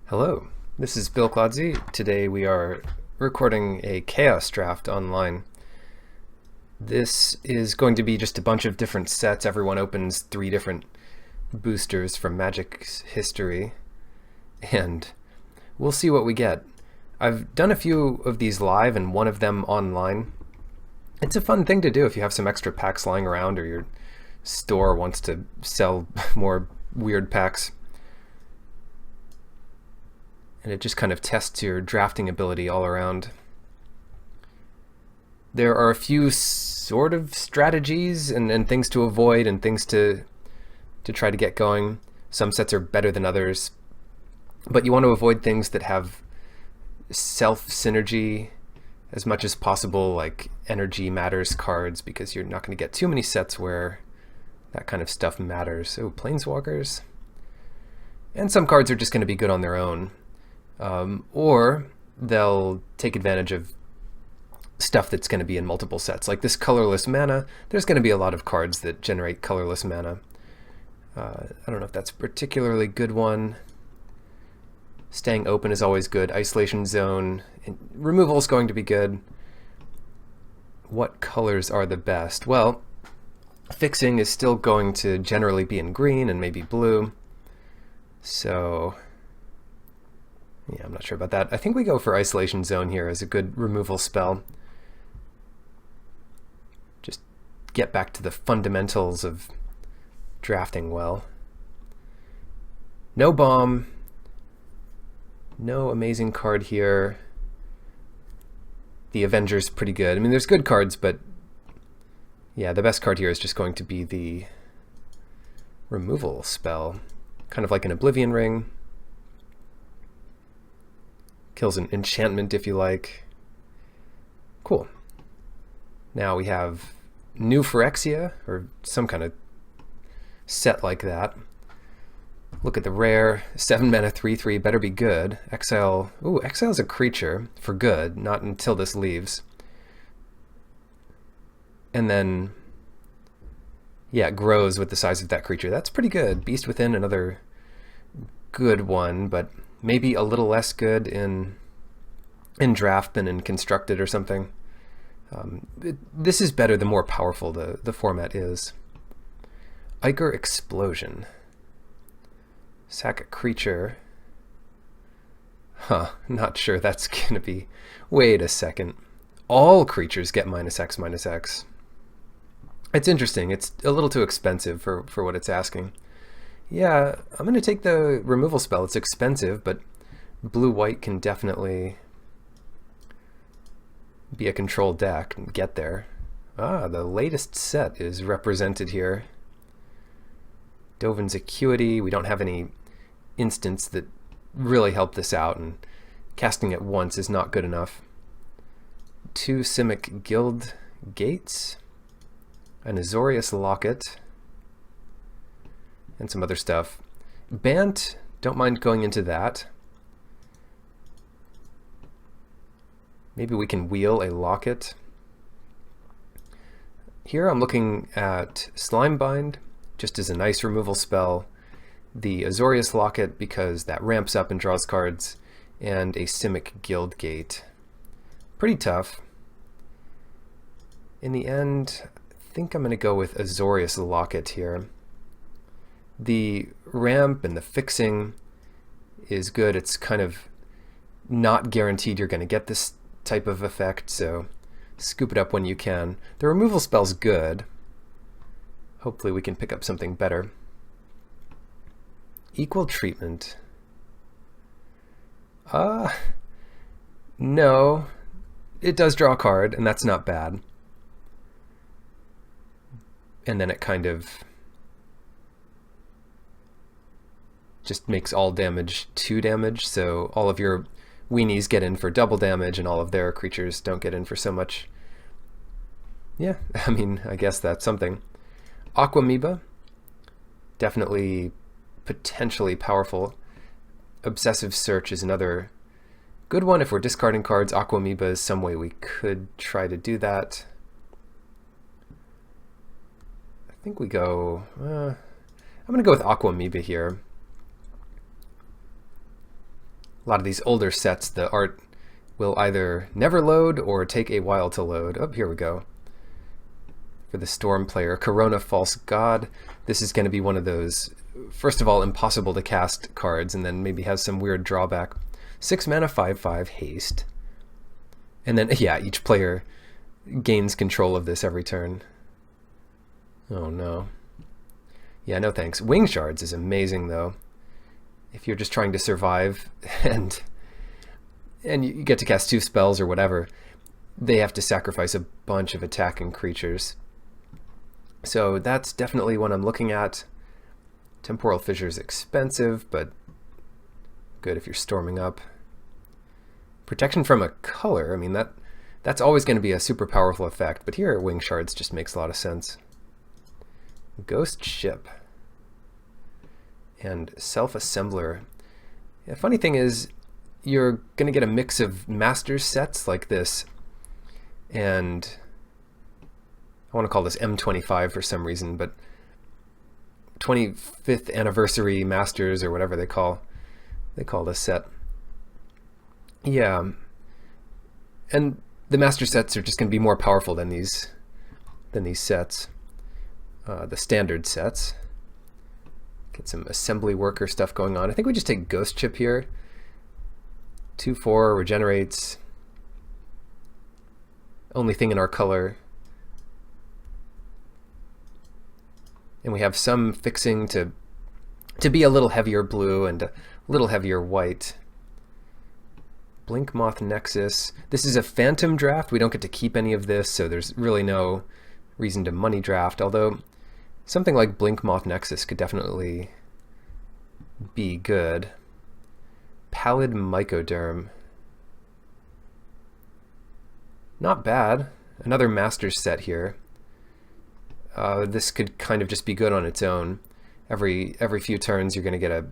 Hello, this is Bill Clodsey. Today we are recording a Chaos draft online. This is going to be just a bunch of different sets. Everyone opens 3 different boosters from Magic's history, and we'll see what we get. I've done a few of these live and one of them online. It's a fun thing to do if you have some extra packs lying around or your store wants to sell more weird packs. And it just kind of tests your drafting ability all around. There are a few sort of strategies and things to avoid and things to try to get going. Some sets are better than others, but you want to avoid things that have self-synergy as much as possible, like energy matters cards, because you're not going to get too many sets where that kind of stuff matters. So planeswalkers. And some cards are just going to be good on their own. Or they'll take advantage of stuff that's going to be in multiple sets. Like this colorless mana, there's going to be a lot of cards that generate colorless mana. I don't know if that's a particularly good one. Staying open is always good. Isolation zone. Removal is going to be good. What colors are the best? Well, fixing is still going to generally be in green and maybe blue. So yeah, I'm not sure about that. I think we go for Isolation Zone here as a good removal spell. Just get back to the fundamentals of drafting well. No bomb. No amazing card here. The Avenger's pretty good. I mean, there's good cards, but yeah, the best card here is just going to be the removal spell. Kind of like an Oblivion Ring. Kills an enchantment if you like. Cool. Now we have New Phyrexia, or some kind of set like that. Look at the rare. 7 mana 3/3, better be good. Exile. Ooh, exile's a creature for good, not until this leaves. And then, yeah, it grows with the size of that creature. That's pretty good. Beast Within, another good one, but maybe a little less good in draft than in constructed or something. This is better the more powerful the format is. Ichor Explosion. Sack a creature. Huh, not sure that's gonna be... Wait a second. All creatures get -X/-X. It's interesting. It's a little too expensive for what it's asking. Yeah, I'm going to take the removal spell. It's expensive, but blue-white can definitely be a control deck and get there. Ah, the latest set is represented here. Dovin's Acuity. We don't have any instants that really help this out, and casting it once is not good enough. 2 Simic Guild Gates, an Azorius Locket, and some other stuff. Bant, don't mind going into that. Maybe we can wheel a Locket. Here I'm looking at Slimebind, just as a nice removal spell. The Azorius Locket, because that ramps up and draws cards. And a Simic Guild Gate. Pretty tough. In the end, I think I'm going to go with Azorius Locket here. The ramp and the fixing is good. It's kind of not guaranteed you're going to get this type of effect, so scoop it up when you can. The removal spell's good. Hopefully we can pick up something better. Equal treatment. No. It does draw a card, and that's not bad. And then it kind of just makes all damage 2 damage, so all of your weenies get in for double damage and all of their creatures don't get in for so much. Yeah, I mean, I guess that's something. Aquamoeba, definitely potentially powerful. Obsessive Search is another good one. If we're discarding cards, Aquamoeba is some way we could try to do that. I think we go... I'm going to go with Aquamoeba here. A lot of these older sets, the art will either never load or take a while to load. Oh, here we go. For the Storm player, Corona False God. This is going to be one of those, first of all, impossible to cast cards, and then maybe has some weird drawback. 6 mana, 5/5 haste. And then, yeah, each player gains control of this every turn. Oh no. Yeah, no thanks. Wing Shards is amazing though. If you're just trying to survive and you get to cast 2 spells or whatever, they have to sacrifice a bunch of attacking creatures. So that's definitely one I'm looking at. Temporal Fissure is expensive, but good if you're storming up. Protection from a color, I mean, that's always going to be a super powerful effect, but here Wing Shards just makes a lot of sense. Ghost Ship and Self-Assembler. The funny thing is, you're going to get a mix of Masters sets like this, and I want to call this M25 for some reason, but 25th Anniversary Masters or whatever they call this set. Yeah, and the Master sets are just going to be more powerful than these sets, the standard sets. Get some assembly worker stuff going on. I think we just take Ghost Chip here. 2/4 regenerates. Only thing in our color. And we have some fixing to be a little heavier blue and a little heavier white. Blink Moth Nexus. This is a phantom draft. We don't get to keep any of this, so there's really no reason to money draft, although something like Blink Moth Nexus could definitely be good. Pallid Mycoderm. Not bad. Another Masters set here. This could kind of just be good on its own. Every few turns you're going to get a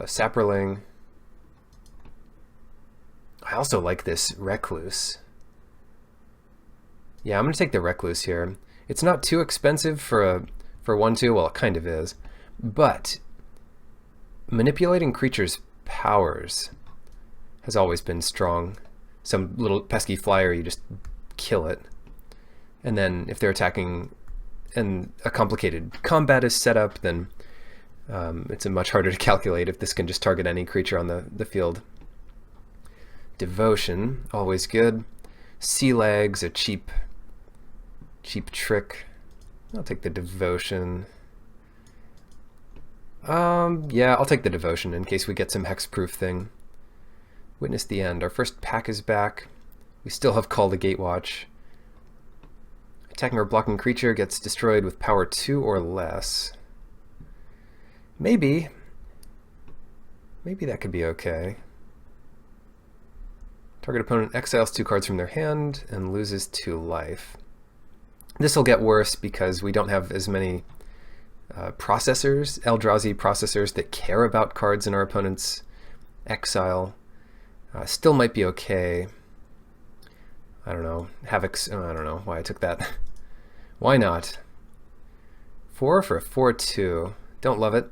Saproling. I also like this Recluse. Yeah, I'm going to take the Recluse here. It's not too expensive for 1/2. Well, it kind of is. But manipulating creatures' powers has always been strong. Some little pesky flyer, you just kill it. And then if they're attacking and a complicated combat is set up, then it's much harder to calculate if this can just target any creature on the field. Devotion, always good. Sea Legs, a cheap trick. I'll take the Devotion. Yeah, I'll take the Devotion in case we get some hexproof thing. Witness the End. Our first pack is back. We still have Call the Gatewatch. Attacking or blocking creature gets destroyed with power 2 or less. Maybe that could be okay. Target opponent exiles 2 cards from their hand and loses 2 life. This will get worse because we don't have as many processors, Eldrazi processors, that care about cards in our opponent's exile. Still might be okay. I don't know. Havoc's, I don't know why I took that. Why not? 4 for a 4/2. Don't love it.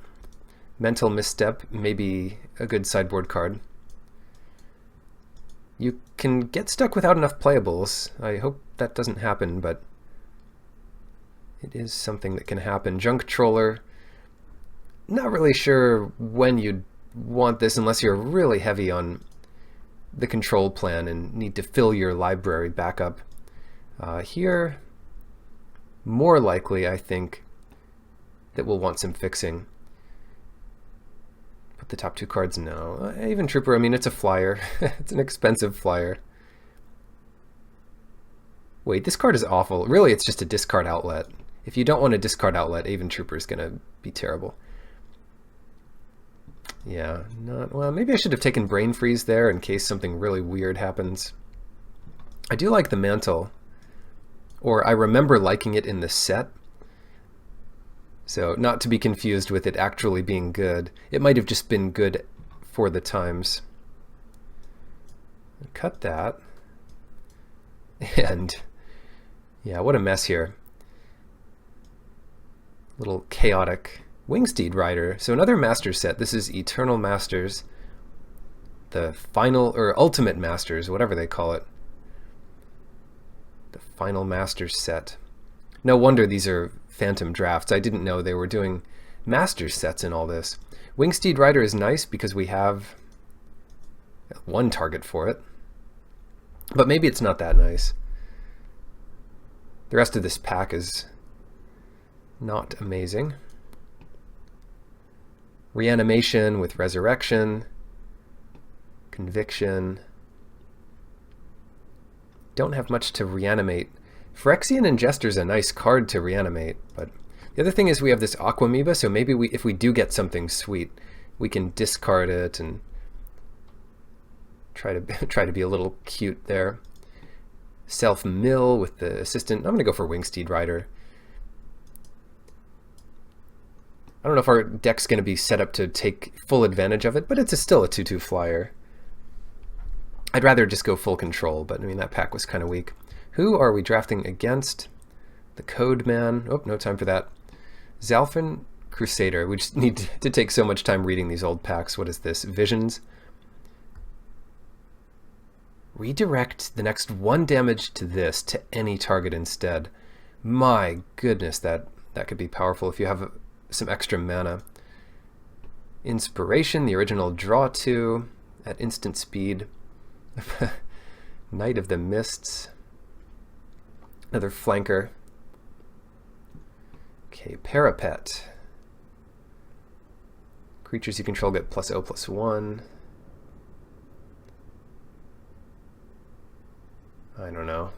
Mental Misstep, maybe a good sideboard card. You can get stuck without enough playables. I hope that doesn't happen, but it is something that can happen. Junk Troller. Not really sure when you'd want this unless you're really heavy on the control plan and need to fill your library back up. Here, more likely, I think, that we'll want some fixing. Put the top 2 cards now. Even Trooper, I mean, it's a flyer. It's an expensive flyer. Wait, this card is awful. Really, it's just a discard outlet. If you don't want a discard outlet, Aven Trooper is going to be terrible. Yeah, well, maybe I should have taken Brain Freeze there in case something really weird happens. I do like the Mantle, or I remember liking it in the set. So not to be confused with it actually being good. It might have just been good for the times. Cut that. And yeah, what a mess here. Little chaotic. Wingsteed Rider. So another Master set. This is Eternal Masters. the final or ultimate masters, whatever they call it. The final masters set. No wonder these are phantom drafts. I didn't know they were doing masters sets in all this. Wingsteed Rider is nice because we have one target for it. But maybe it's not that nice. The rest of this pack is not amazing. Reanimation with Resurrection. Conviction. Don't have much to reanimate. Phyrexian Ingester's a nice card to reanimate, but the other thing is we have this Aquamoeba, so maybe if we do get something sweet, we can discard it and try to be a little cute there. Self-mill with the assistant. I'm going to go for Wingsteed Rider. I don't know if our deck's going to be set up to take full advantage of it, but it's still a 2/2 flyer. I'd rather just go full control, but I mean, that pack was kind of weak. Who are we drafting against? The Code Man. Oh, no time for that. Zalfin Crusader. We just need to take so much time reading these old packs. What is this? Visions. Redirect the next 1 damage to this to any target instead. My goodness, that could be powerful if you have some extra mana. Inspiration, the original draw 2 at instant speed. Knight of the Mists. Another flanker. Okay, Parapet. Creatures you control get +0/+1. I don't know.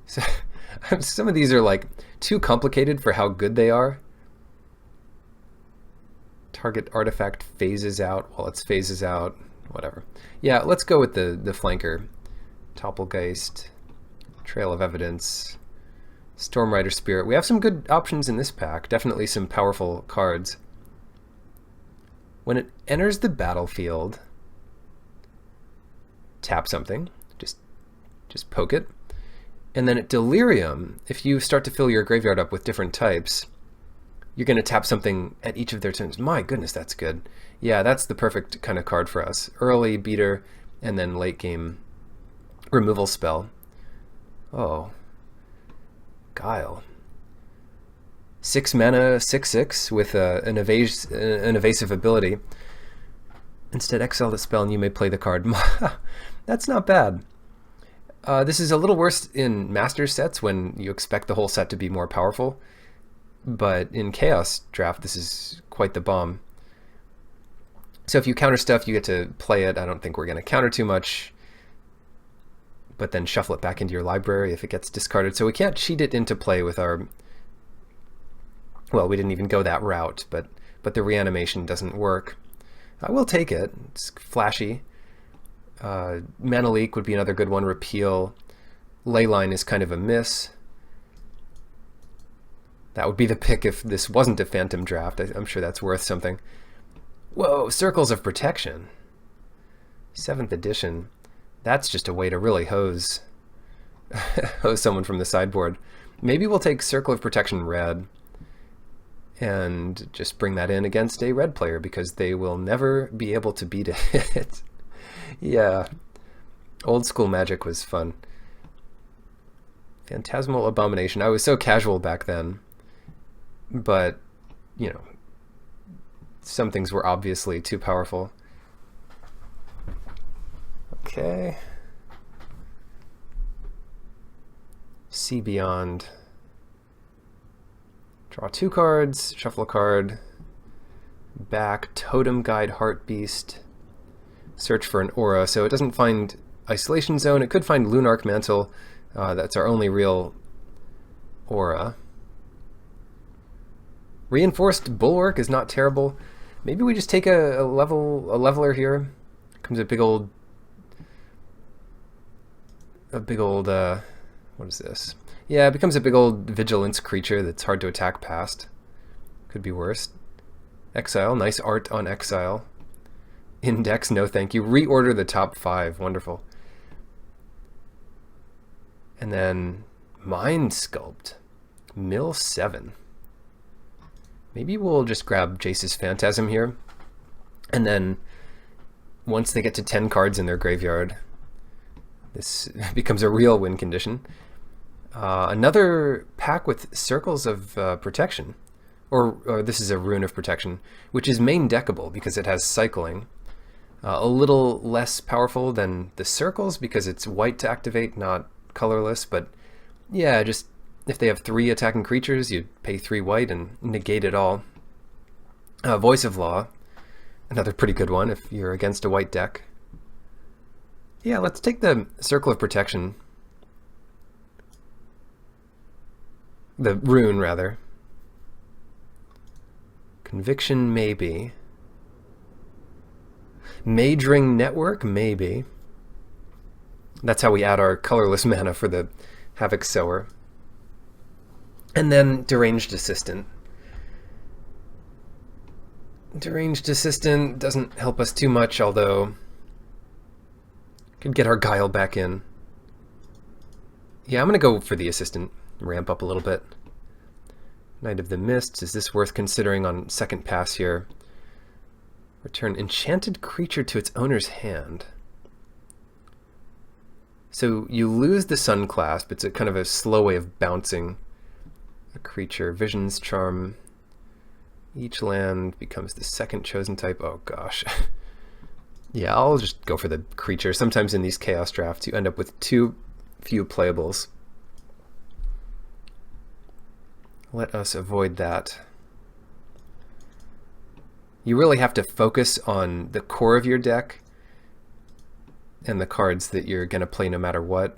So, some of these are like too complicated for how good they are. Target artifact phases out while it phases out. Whatever. Yeah, let's go with the flanker. Topplegeist. Trail of Evidence. Stormrider Spirit. We have some good options in this pack. Definitely some powerful cards. When it enters the battlefield, tap something. Just poke it. And then at Delirium, if you start to fill your graveyard up with different types, you're going to tap something at each of their turns. My goodness, that's good. Yeah, that's the perfect kind of card for us. Early beater, and then late game removal spell. Oh. Guile. 6 mana, 6/6 with an evasive ability. Instead, exile the spell and you may play the card. That's not bad. This is a little worse in Master sets when you expect the whole set to be more powerful. But in Chaos Draft, this is quite the bomb. So if you counter stuff, you get to play it. I don't think we're going to counter too much. But then shuffle it back into your library if it gets discarded. So we can't cheat it into play with our... Well, we didn't even go that route, but the reanimation doesn't work. I will take it. It's flashy. Mana Leak would be another good one. Repeal. Leyline is kind of a miss. That would be the pick if this wasn't a Phantom Draft. I'm sure that's worth something. Whoa, Circles of Protection. 7th edition. That's just a way to really hose someone from the sideboard. Maybe we'll take Circle of Protection red and just bring that in against a red player because they will never be able to beat it. Yeah. Old school Magic was fun. Phantasmal Abomination. I was so casual back then. But, you know, some things were obviously too powerful. Okay. See Beyond. Draw 2 cards, shuffle a card. Back, Totem Guide Heartbeast. Search for an aura. So it doesn't find Isolation Zone. It could find Lunarch Mantle. That's our only real aura. Reinforced Bulwark is not terrible. Maybe we just take a leveler here. Comes a big old what is this? Yeah, it becomes a big old vigilance creature that's hard to attack past. Could be worse. Exile, nice art on Exile. Index, no thank you. Reorder the top 5, wonderful. And then Mind Sculpt, Mill 7. Maybe we'll just grab Jace's Phantasm here. And then once they get to 10 cards in their graveyard, this becomes a real win condition. Another pack with Circles of Protection, or this is a Rune of Protection, which is main deckable because it has cycling. A little less powerful than the Circles because it's white to activate, not colorless, but yeah, just if they have 3 attacking creatures, you pay 3 white and negate it all. Voice of Law, another pretty good one if you're against a white deck. Yeah, let's take the Circle of Protection. The Rune, rather. Conviction, maybe. Mage Ring Network, maybe. That's how we add our colorless mana for the Havoc Sower. And then Deranged Assistant. Deranged Assistant doesn't help us too much, although could get our Guile back in. Yeah, I'm going to go for the Assistant. Ramp up a little bit. Knight of the Mists. Is this worth considering on second pass here? Return enchanted creature to its owner's hand. So you lose the Sun Clasp. It's a kind of a slow way of bouncing a creature. Vision's Charm. Each land becomes the second chosen type. Oh gosh. Yeah, I'll just go for the creature. Sometimes in these Chaos drafts you end up with too few playables. Let us avoid that. You really have to focus on the core of your deck and the cards that you're going to play no matter what.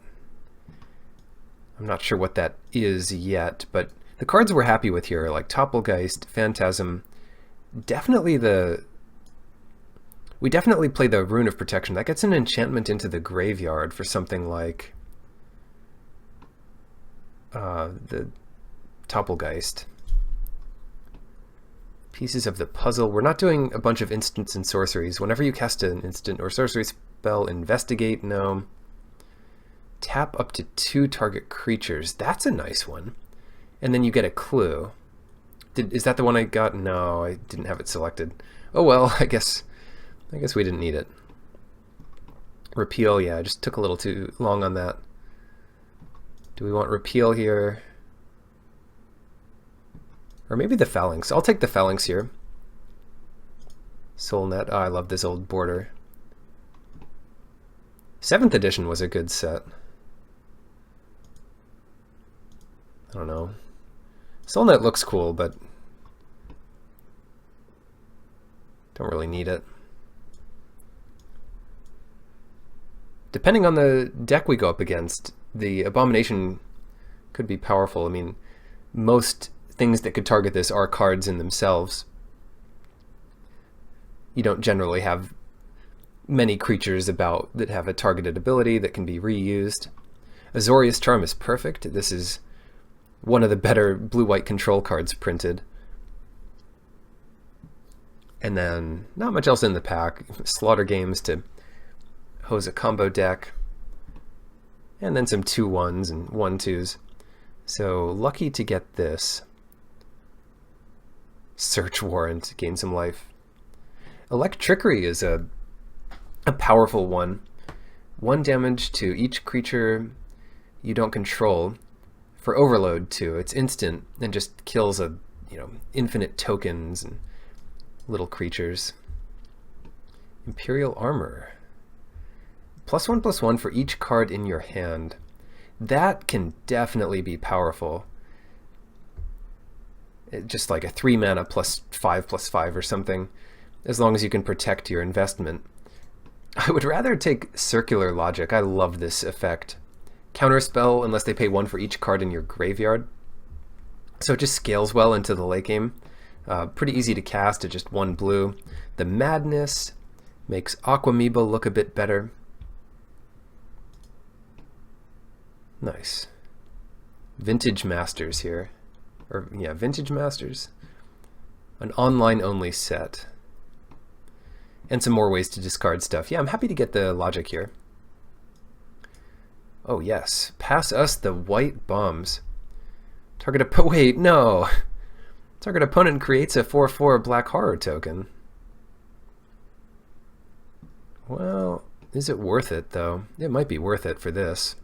I'm not sure what that is yet, but the cards we're happy with here are like Topplegeist, Phantasm. We definitely play the Rune of Protection. That gets an enchantment into the graveyard for something like the Topplegeist. Pieces of the Puzzle. We're not doing a bunch of instants and sorceries. Whenever you cast an instant or sorcery spell, investigate, no. Tap up to 2 target creatures. That's a nice one. And then you get a clue. Is that the one I got? No, I didn't have it selected. Oh well, I guess we didn't need it. Repeal, yeah, I just took a little too long on that. Do we want Repeal here? Or maybe the Phalanx. I'll take the Phalanx here. Soulnet. Oh, I love this old border. 7th edition was a good set. I don't know. Soulnet looks cool, but don't really need it. Depending on the deck we go up against, the Abomination could be powerful. I mean, most things that could target this are cards in themselves. You don't generally have many creatures about that have a targeted ability that can be reused. Azorius Charm is perfect. This is one of the better blue-white control cards printed. And then not much else in the pack. Slaughter Games to hose a combo deck. And then some 2/1s and 1/2s. So lucky to get this. Search Warrant, gain some life. Electrickery is a powerful one. 1 damage to each creature you don't control for overload too. It's instant and just kills infinite tokens and little creatures. Imperial Armor. +1/+1 for each card in your hand. That can definitely be powerful. Just like a 3 mana +5/+5 or something, as long as you can protect your investment. I would rather take Circular Logic. I love this effect. Counterspell unless they pay 1 for each card in your graveyard. So it just scales well into the late game. Pretty easy to cast at just 1 blue. The Madness makes Aquamoeba look a bit better. Nice. Vintage Masters here. Or yeah, Vintage Masters. An online only set. And some more ways to discard stuff. Yeah, I'm happy to get the logic here. Oh yes, pass us the white bombs. Wait, no. Target opponent creates a 4/4 black horror token. Well, is it worth it, though? It might be worth it for this.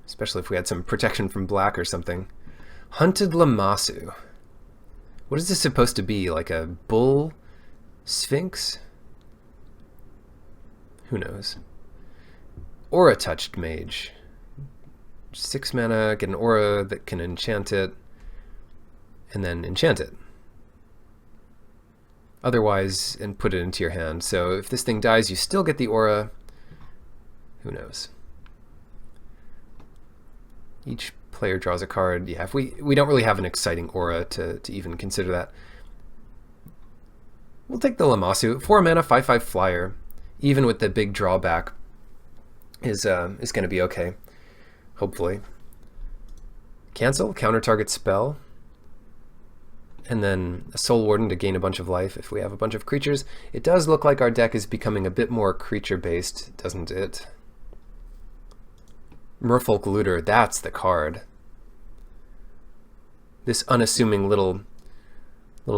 Especially if we had some protection from black or something. Hunted Lamassu. What is this supposed to be? Like a bull sphinx? Who knows? Aura Touched Mage. 6 mana, get an aura that can enchant it, and then enchant it. Otherwise, and put it into your hand. So if this thing dies, you still get the aura. Who knows? Each player draws a card. Yeah, if we don't really have an exciting aura to even consider that. We'll take the Lamassu. 4 mana, 5/5 flyer. Even with the big drawback is going to be okay. Hopefully. Cancel, counter target spell. And then a Soul Warden to gain a bunch of life if we have a bunch of creatures. It does look like our deck is becoming a bit more creature-based, doesn't it? Merfolk Looter, that's the card. This unassuming little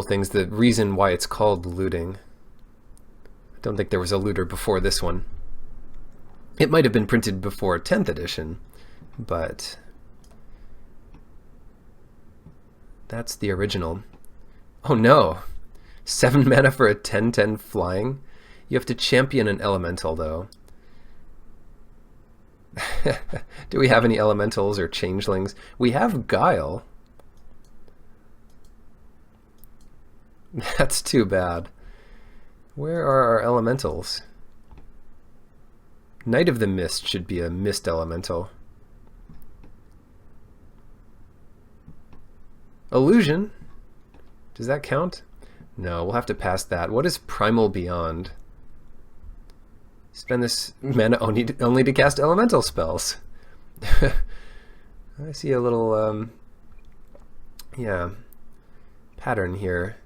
thing's the reason why it's called looting. I don't think there was a looter before this one. It might have been printed before 10th edition, but that's the original. Oh no! 7 mana for a 10/10 flying? You have to champion an elemental, though. Do we have any elementals or changelings? We have Guile. That's too bad. Where are our elementals? Knight of the Mist should be a mist elemental. Illusion? Does that count? No, we'll have to pass that. What is Primal Beyond? Spend this mana only to cast elemental spells. I see a little, yeah, pattern here.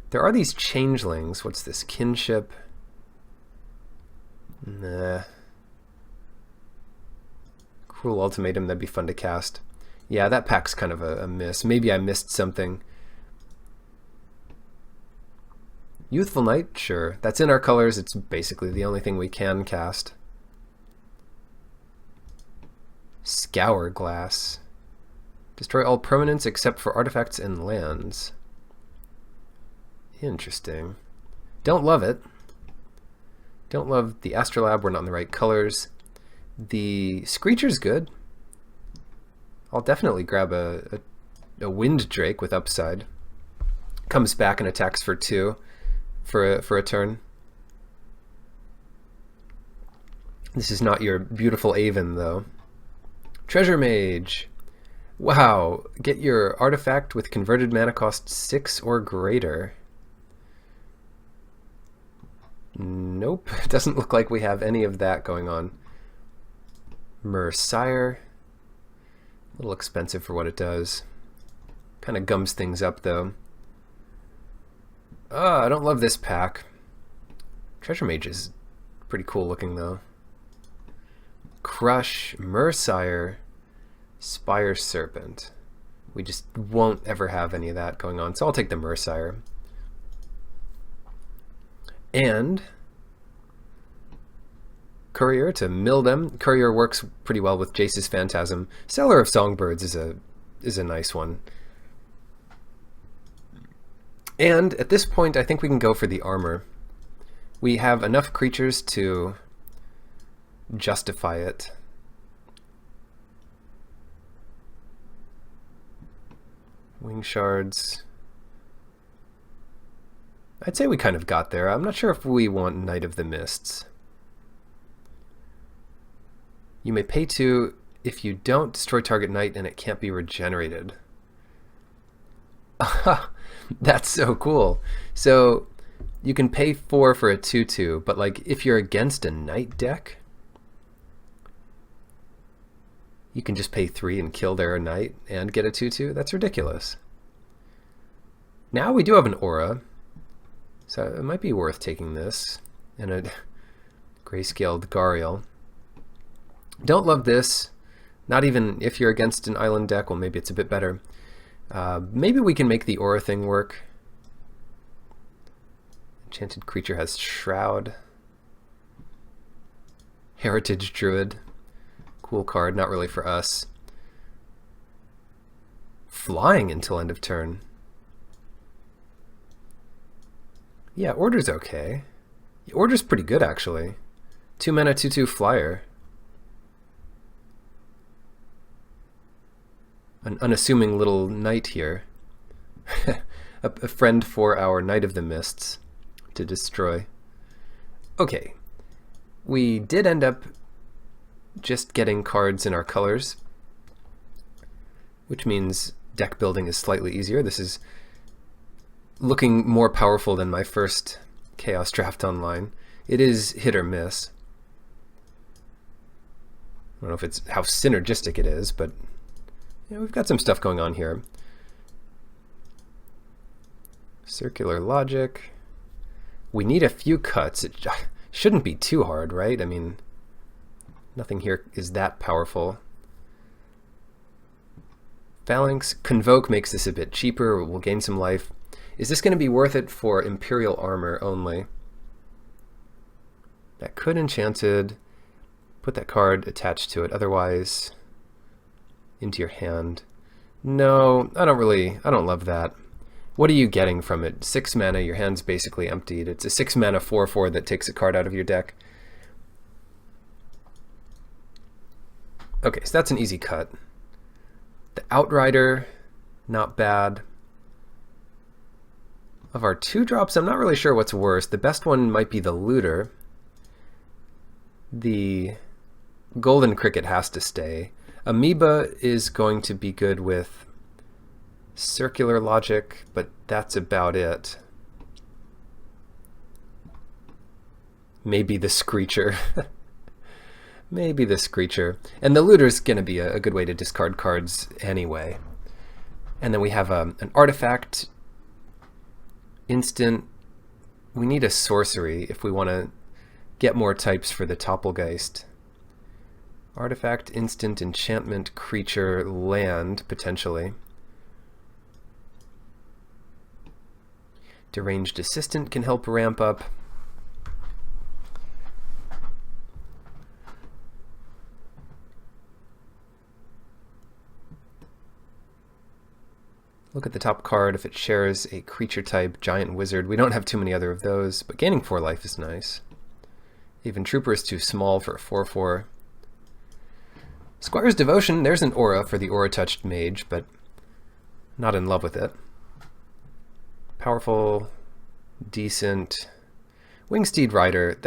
There are these changelings. What's this? Kinship? Nah. Cruel Ultimatum, that'd be fun to cast. Yeah, that pack's kind of a miss. Maybe I missed something. Youthful Knight? Sure. That's in our colors. It's basically the only thing we can cast. Scour Glass. Destroy all permanents except for artifacts and lands. Interesting. Don't love it. Don't love the Astrolabe. We're not in the right colors. The Screecher's good. I'll definitely grab a Wind Drake with upside. Comes back and attacks for 2 for a turn. This is not your beautiful Avon, though. Treasure Mage. Wow. Get your artifact with converted mana cost 6 or greater. Nope. Doesn't look like we have any of that going on. Messiah. A little expensive for what it does. Kind of gums things up, though. Oh, I don't love this pack. Treasure Mage is pretty cool looking, though. Crush, Messiah, Spire Serpent. We just won't ever have any of that going on, so I'll take the Messiah. And Courier to mill them. Courier works pretty well with Jace's Phantasm. Seller of Songbirds is a nice one. And at this point, I think we can go for the armor. We have enough creatures to justify it. Wing Shards. I'd say we kind of got there. I'm not sure if we want Knight of the Mists. You may pay 2 if you don't destroy target knight and it can't be regenerated. That's so cool. So you can pay 4 for a 2/2, but like if you're against a knight deck, you can just pay 3 and kill their knight and get a 2/2. That's ridiculous. Now we do have an aura, so it might be worth taking this and a grayscaled Gariel. Don't love this. Not even if you're against an island deck. Well, maybe it's a bit better. Maybe we can make the aura thing work. Enchanted creature has Shroud. Heritage Druid. Cool card, not really for us. Flying until end of turn. Yeah, Order's okay. Order's pretty good, actually. 2 mana, 2/2 flyer. An unassuming little knight here. a friend for our Knight of the Mists to destroy. Okay. We did end up just getting cards in our colors, which means deck building is slightly easier. This is looking more powerful than my first Chaos Draft Online. It is hit or miss. I don't know if it's how synergistic it is, but you know, we've got some stuff going on here. Circular Logic. We need a few cuts. It shouldn't be too hard, right? I mean, nothing here is that powerful. Phalanx. Convoke makes this a bit cheaper. We'll gain some life. Is this going to be worth it for Imperial Armor only? That could Enchanted. Put that card attached to it. Otherwise, into your hand. No, I don't love that. What are you getting from it? 6 mana, your hand's basically emptied. It's a 6 mana 4/4 that takes a card out of your deck. Okay, so that's an easy cut. The Outrider, not bad. Of our 2-drops, I'm not really sure what's worse. The best one might be the Looter. The Golden Cricket has to stay. Amoeba is going to be good with Circular Logic, but that's about it. Maybe the Screecher. Maybe the Screecher. And the Looter's going to be a good way to discard cards anyway. And then we have an Artifact. Instant. We need a sorcery if we want to get more types for the Topplegeist. Artifact, instant, enchantment, creature, land, potentially. Deranged Assistant can help ramp up. Look at the top card if it shares a creature type, Giant Wizard. We don't have too many other of those, but gaining 4 life is nice. Even Trooper is too small for a 4/4. Squire's Devotion, there's an aura for the Aura-touched mage, but not in love with it. Powerful, decent. Wingsteed Rider,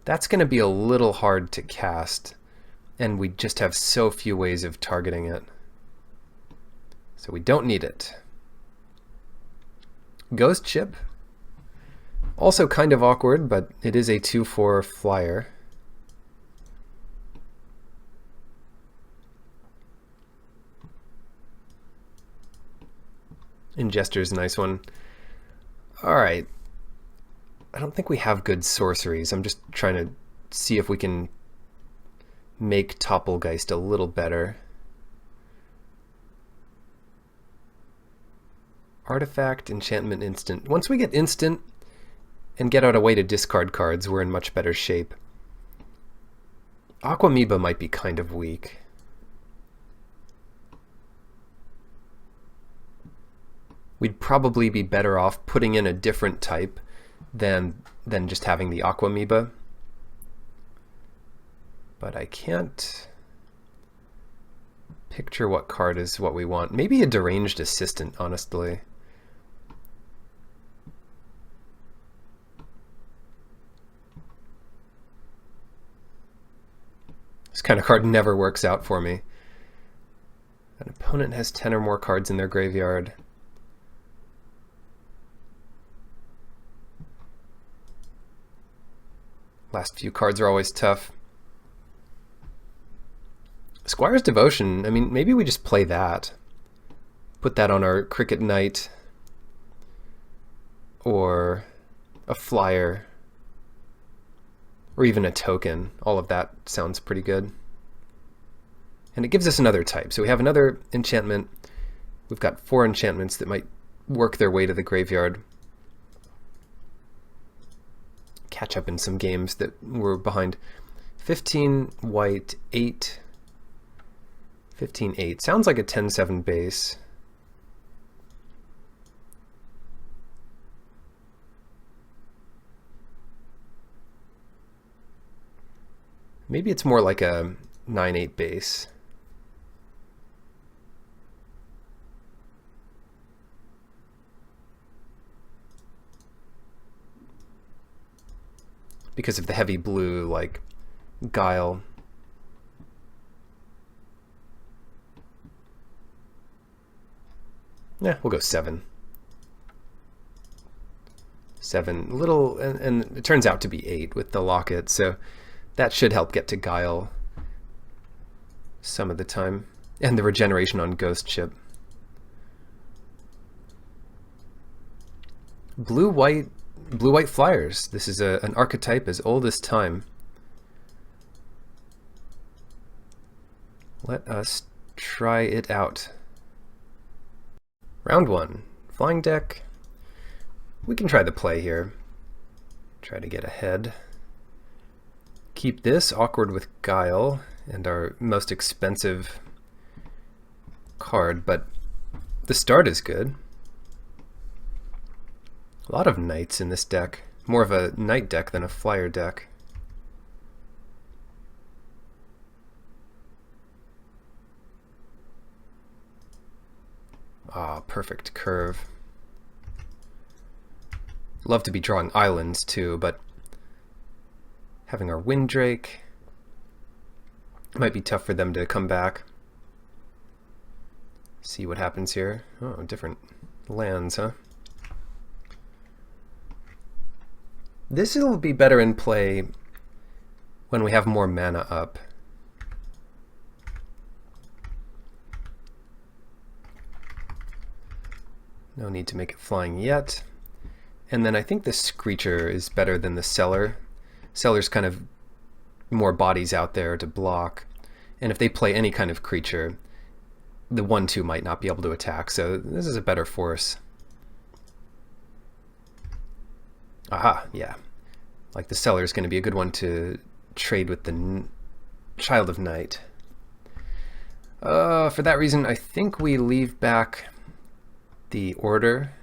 that's going to be a little hard to cast, and we just have so few ways of targeting it. So we don't need it. Ghost Ship, also kind of awkward, but it is a 2/4 flyer. Ingester's a nice one. Alright. I don't think we have good sorceries. I'm just trying to see if we can make Topplegeist a little better. Artifact, enchantment, instant. Once we get instant and get out a way to discard cards, we're in much better shape. Aquamoeba might be kind of weak. We'd probably be better off putting in a different type than just having the Aquamoeba. But I can't picture what card is what we want. Maybe a Deranged Assistant, honestly. This kind of card never works out for me. An opponent has 10 or more cards in their graveyard. Last few cards are always tough. Squire's Devotion, I mean, maybe we just play that. Put that on our Cricket Knight. Or a flyer. Or even a token. All of that sounds pretty good. And it gives us another type. So we have another enchantment. We've got 4 enchantments that might work their way to the graveyard. catch up in some games that were behind. 15 white, 8, 15, 8. Sounds like a 10-7 base. Maybe it's more like a 9-8 base. Because of the heavy blue, like Guile. Yeah, we'll go 7. 7, little, and it turns out to be 8 with the locket, so that should help get to Guile some of the time. And the regeneration on Ghost Ship. Blue-white flyers. This is an archetype as old as time. Let us try it out. Round 1. Flying deck. We can try the play here. Try to get ahead. Keep this awkward with Guile and our most expensive card, but the start is good. A lot of knights in this deck. More of a knight deck than a flyer deck. Ah, perfect curve. Love to be drawing islands too, but having our Windrake might be tough for them to come back. See what happens here. Oh, different lands, huh? This will be better in play when we have more mana up. No need to make it flying yet. And then I think the Screecher is better than the Cellar. Cellar's kind of more bodies out there to block. And if they play any kind of creature, the 1/2 might not be able to attack. So this is a better force. Aha, yeah. Like the Cellar is going to be a good one to trade with the Child of Night. For that reason, I think we leave back the Order.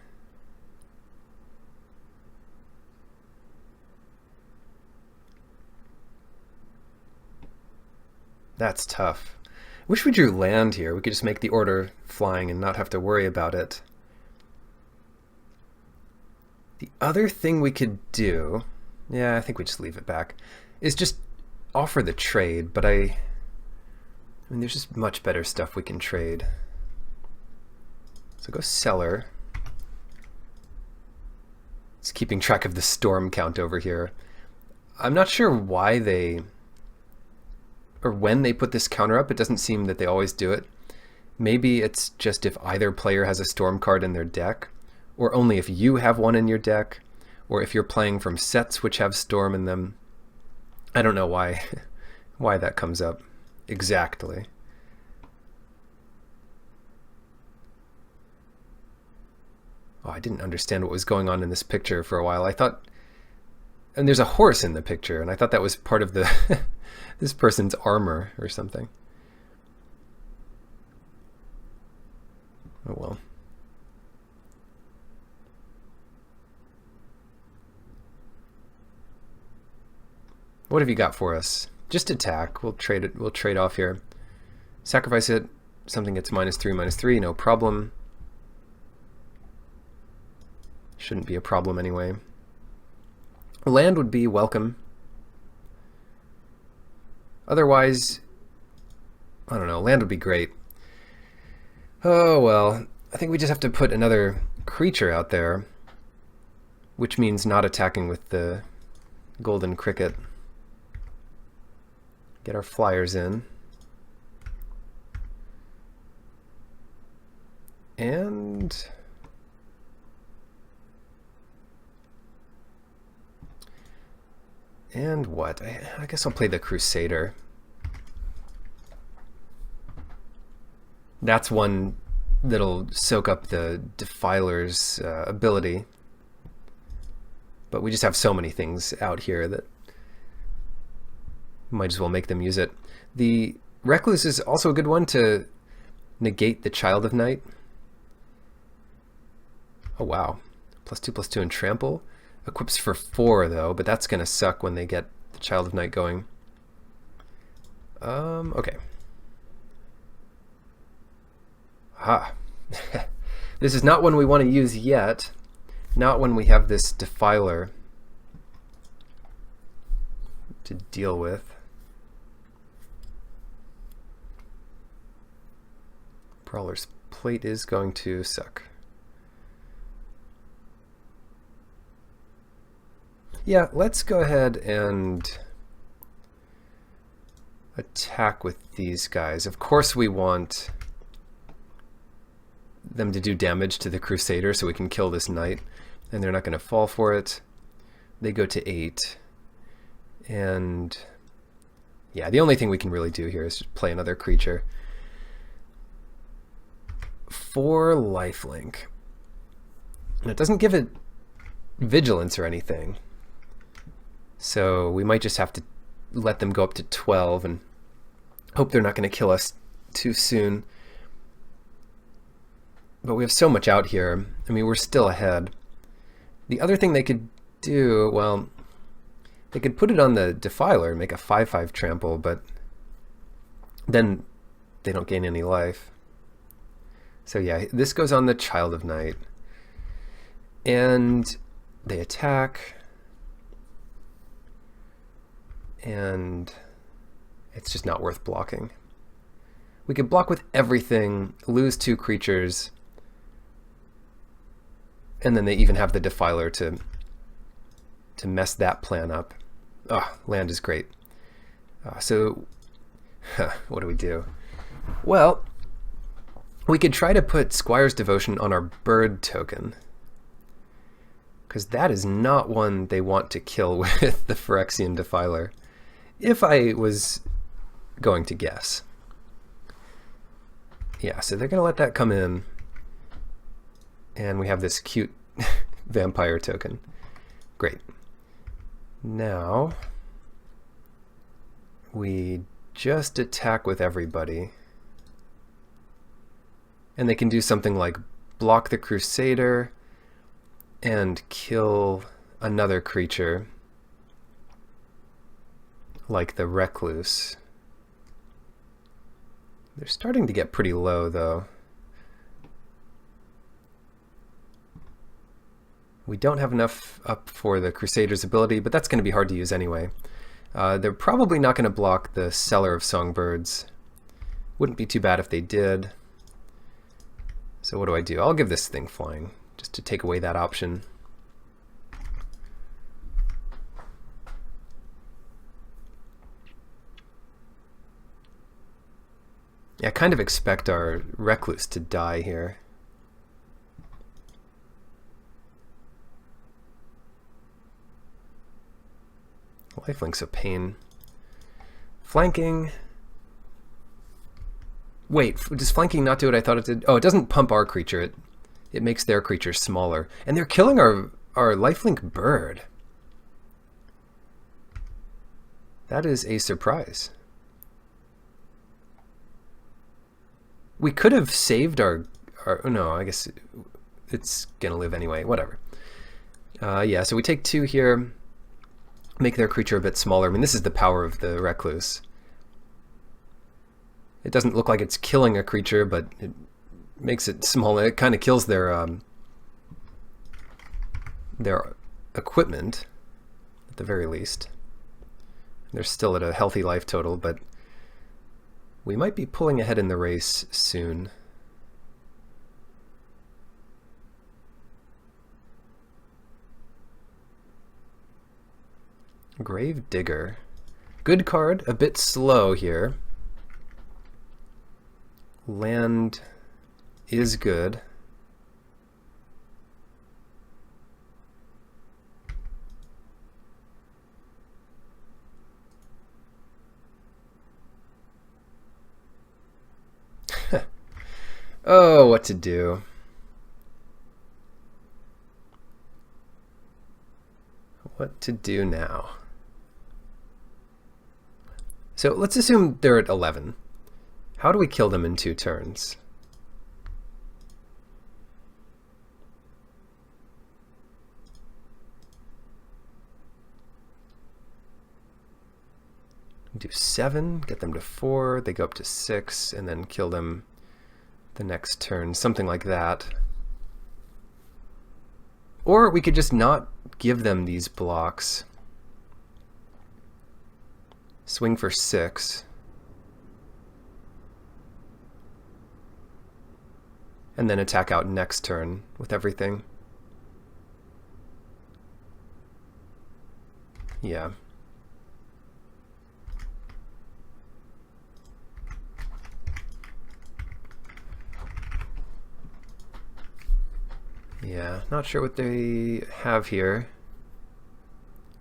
That's tough. Wish we drew land here. We could just make the Order flying and not have to worry about it. The other thing we could do, yeah, I think we just leave it back, is just offer the trade, but I mean, there's just much better stuff we can trade. So go Cellar. It's keeping track of the storm count over here. I'm not sure why they, or when they put this counter up. It doesn't seem that they always do it. Maybe it's just if either player has a storm card in their deck, or only if you have one in your deck, or if you're playing from sets which have storm in them. I don't know why why that comes up exactly. Oh, I didn't understand what was going on in this picture for a while. I thought, and there's a horse in the picture, and I thought that was part of the this person's armor or something. Oh well. What have you got for us? Just attack. We'll trade it. We'll trade off here. Sacrifice it. Something gets -3/-3. No problem. Shouldn't be a problem anyway. Land would be welcome. Otherwise, I don't know. Land would be great. Oh well. I think we just have to put another creature out there, which means not attacking with the golden cricket. Get our flyers in. And what? I guess I'll play the Crusader. That's one that'll soak up the Defiler's ability. But we just have so many things out here that might as well make them use it. The Recluse is also a good one to negate the Child of Night. Oh wow, +2/+2 and trample. Equips for 4 though, but that's gonna suck when they get the Child of Night going. Okay. This is not one we want to use yet. Not when we have this Defiler to deal with. Brawler's Plate is going to suck. Yeah, let's go ahead and attack with these guys. Of course we want them to do damage to the Crusader so we can kill this knight, and they're not going to fall for it. They go to 8, and yeah, the only thing we can really do here is just play another creature. 4 lifelink. And it doesn't give it vigilance or anything, so we might just have to let them go up to 12 and hope they're not going to kill us too soon. But we have so much out here. I mean, we're still ahead. The other thing they could do, well, they could put it on the Defiler and make a 5/5 trample, but then they don't gain any life. So yeah, this goes on the Child of Night. And they attack. And it's just not worth blocking. We could block with everything, lose 2 creatures, and then they even have the Defiler to mess that plan up. Oh, land is great. So what do we do? Well, we could try to put Squire's Devotion on our bird token, because that is not one they want to kill with the Phyrexian Defiler, if I was going to guess. Yeah, so they're going to let that come in, and we have this cute vampire token. Great. Now we just attack with everybody, and they can do something like block the Crusader and kill another creature like the Recluse. They're starting to get pretty low though. We don't have enough up for the Crusader's ability, but that's going to be hard to use anyway. They're probably not going to block the Seller of Songbirds. Wouldn't be too bad if they did. So what do? I'll give this thing flying, just to take away that option. Yeah, I kind of expect our Recluse to die here. Lifelink's a pain. Flanking. Wait, does flanking not do what I thought it did? Oh, it doesn't pump our creature. It makes their creature smaller. And they're killing our lifelink bird. That is a surprise. We could have saved our oh no, I guess it's gonna live anyway, whatever. Yeah, so we take 2 here, make their creature a bit smaller. I mean, this is the power of the Recluse. It doesn't look like it's killing a creature, but it makes it smaller. It kind of kills their equipment, at the very least. They're still at a healthy life total, but we might be pulling ahead in the race soon. Grave Digger. Good card, a bit slow here. Land is good. Oh, what to do? What to do now? So let's assume they're at 11. How do we kill them in 2 turns? Do 7, get them to 4, they go up to 6, and then kill them the next turn, something like that. Or we could just not give them these blocks. Swing for 6. And then attack out next turn with everything. Yeah. Yeah, not sure what they have here.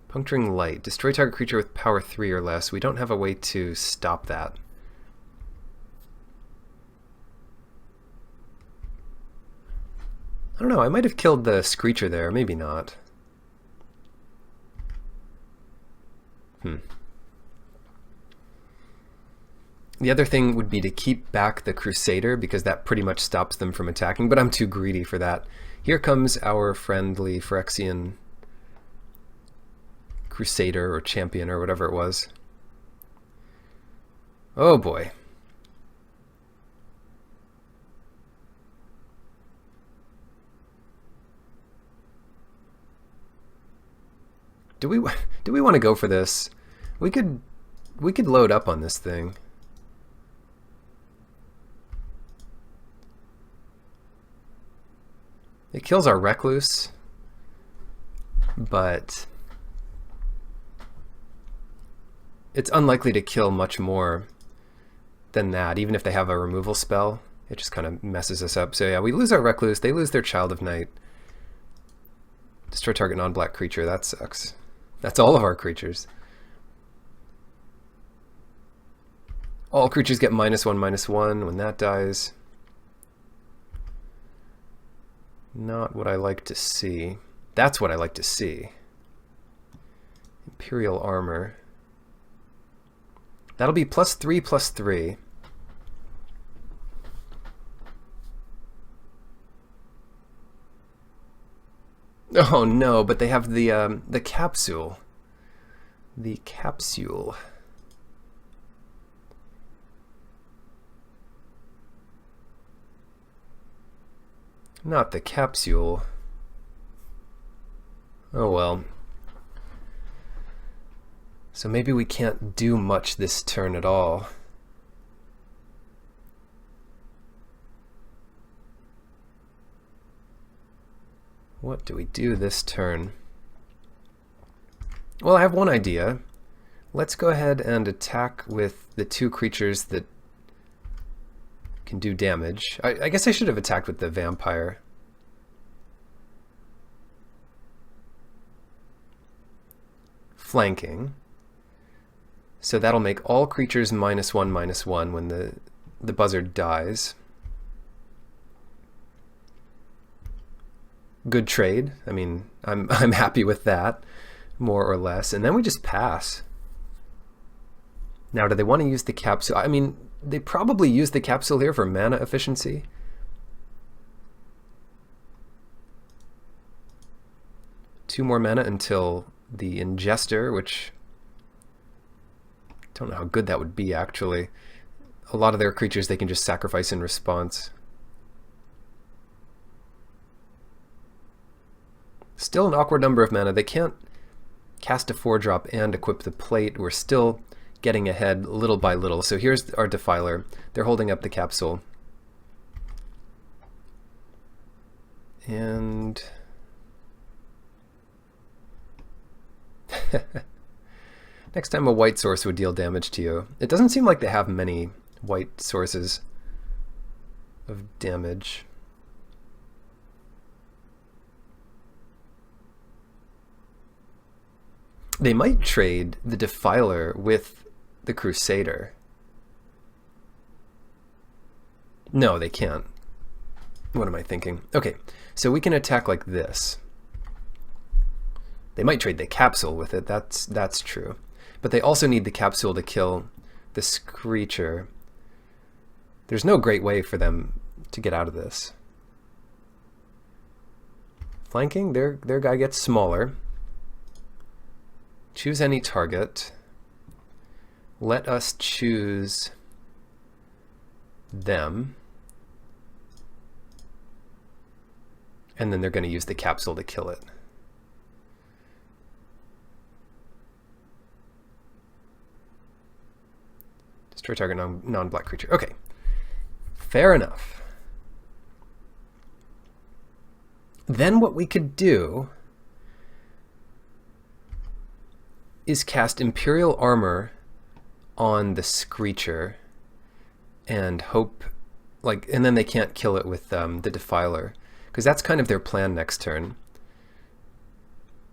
Puncturing light. Destroy target creature with power 3 or less. We don't have a way to stop that. I don't know, I might have killed the Screecher there, maybe not. The other thing would be to keep back the Crusader, because that pretty much stops them from attacking, but I'm too greedy for that. Here comes our friendly Phyrexian Crusader or Champion or whatever it was. Oh boy. Do we want to go for this? We could load up on this thing. It kills our Recluse, but it's unlikely to kill much more than that, even if they have a removal spell. It just kind of messes us up. So yeah, we lose our Recluse, they lose their Child of Night. Destroy target non-black creature, that sucks. That's all of our creatures. All creatures get -1/-1 when that dies. Not what I like to see. That's what I like to see. Imperial Armor. That'll be +3/+3. Oh no, but they have the capsule. The capsule. Not the capsule. Oh well. So maybe we can't do much this turn at all. What do we do this turn? Well, I have one idea. Let's go ahead and attack with the 2 creatures that can do damage. I guess I should have attacked with the Vampire. Flanking. So that'll make all creatures -1/-1 when the buzzard dies. Good trade. I mean, I'm happy with that, more or less. And then we just pass. Now, do they want to use the capsule? I mean, they probably use the capsule here for mana efficiency. Two more mana until the Ingester, which don't know how good that would be, actually. A lot of their creatures they can just sacrifice in response. Still an awkward number of mana. They can't cast a 4-drop and equip the plate. We're still getting ahead little by little. So here's our Defiler. They're holding up the capsule. And next time a white source would deal damage to you. It doesn't seem like they have many white sources of damage. They might trade the Defiler with the Crusader. No, they can't. What am I thinking? Okay, so we can attack like this. They might trade the capsule with it, that's true. But they also need the capsule to kill the Screecher. There's no great way for them to get out of this. Flanking, their guy gets smaller. Choose any target. Let us choose them. And then they're going to use the capsule to kill it. Destroy target non-black creature. Okay. Fair enough. Then what we could do is cast Imperial Armor on the Screecher and hope, like, and then they can't kill it with the Defiler, because that's kind of their plan next turn.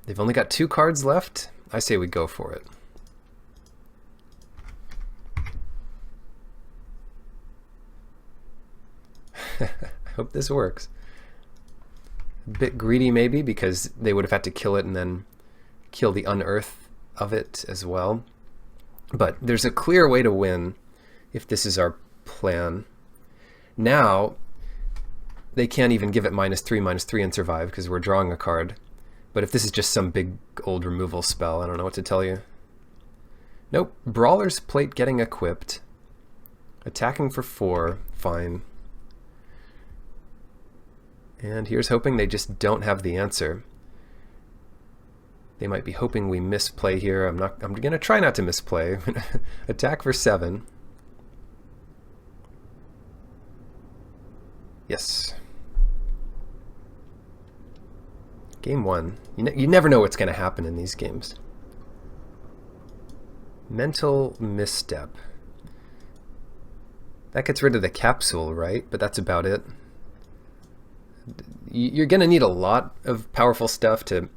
They've only got 2 cards left. I say we go for it. I hope this works. A bit greedy maybe, because they would have had to kill it and then kill the unearth of it as well. But there's a clear way to win if this is our plan. Now, they can't even give it -3/-3 and survive because we're drawing a card. But if this is just some big old removal spell, I don't know what to tell you. Nope. Brawler's Plate getting equipped. Attacking for 4. Fine. And here's hoping they just don't have the answer. They might be hoping we misplay here. I'm going to try not to misplay. Attack for 7. Yes. Game 1. You never know what's going to happen in these games. Mental Misstep. That gets rid of the capsule, right? But that's about it. You're going to need a lot of powerful stuff to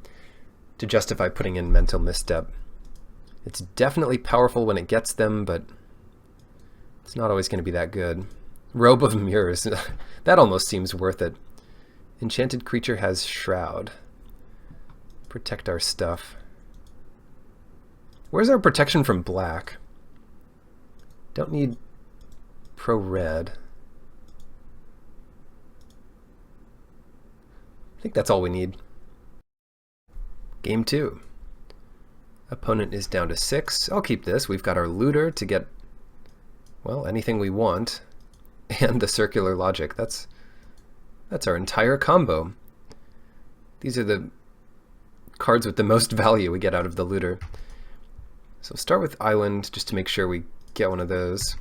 justify putting in Mental Misstep. It's definitely powerful when it gets them, but it's not always going to be that good. Robe of Mirrors. That almost seems worth it. Enchanted creature has Shroud. Protect our stuff. Where's our protection from black? Don't need pro-red. I think that's all we need. Game 2. Opponent is down to 6. I'll keep this. We've got our Looter to get, well, anything we want. And the Circular Logic. That's our entire combo. These are the cards with the most value we get out of the Looter. So start with Island just to make sure we get one of those.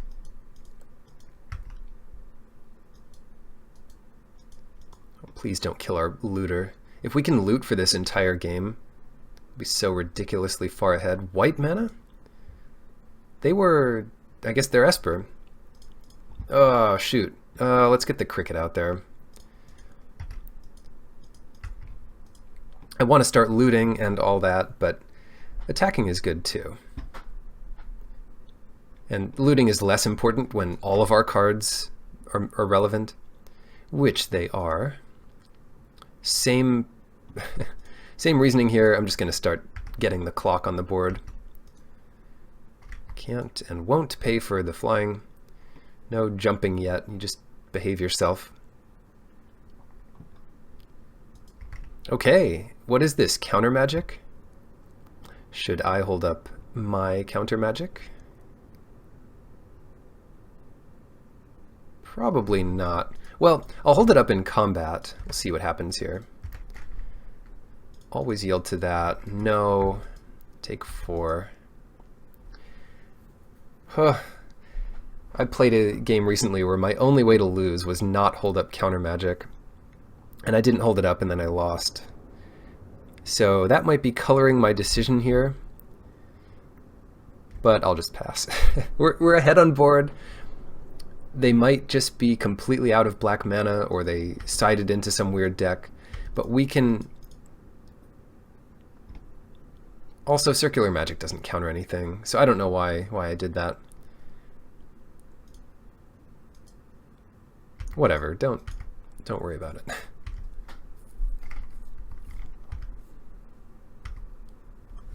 Oh, please don't kill our Looter. If we can loot for this entire game, we'll be so ridiculously far ahead. White mana? They were, I guess they're Esper. Oh, shoot. Let's get the Cricket out there. I want to start looting and all that, but attacking is good too. And looting is less important when all of our cards are relevant, which they are. Same reasoning here. I'm just going to start getting the clock on the board. Can't and won't pay for the flying. No jumping yet. You just behave yourself. Okay, what is this? Counter magic? Should I hold up my counter magic? Probably not. Well, I'll hold it up in combat. We'll see what happens here. Always yield to that. No. Take 4. Huh. I played a game recently where my only way to lose was not hold up counter magic. And I didn't hold it up and then I lost. So that might be coloring my decision here. But I'll just pass. We're ahead on board. They might just be completely out of black mana or they sided into some weird deck. But we can... Also, Circular Magic doesn't counter anything. So I don't know why I did that. Whatever, don't worry about it.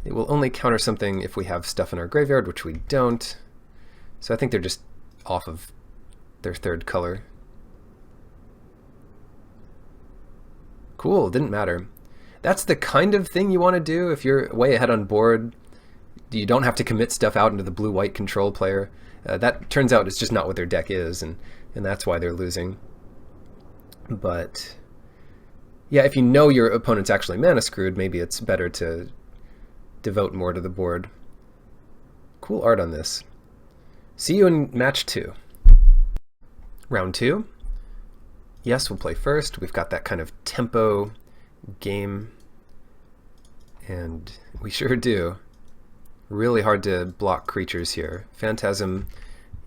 It will only counter something if we have stuff in our graveyard, which we don't. So I think they're just off of their third color. Cool, didn't matter. That's the kind of thing you want to do if you're way ahead on board. You don't have to commit stuff out into the blue-white control player. That turns out it's just not what their deck is, and that's why they're losing. But yeah, if you know your opponent's actually mana screwed, maybe it's better to devote more to the board. Cool art on this. See you in match 2. Round 2. Yes, we'll play first. We've got that kind of tempo game, and we sure do. Really hard to block creatures here. Phantasm,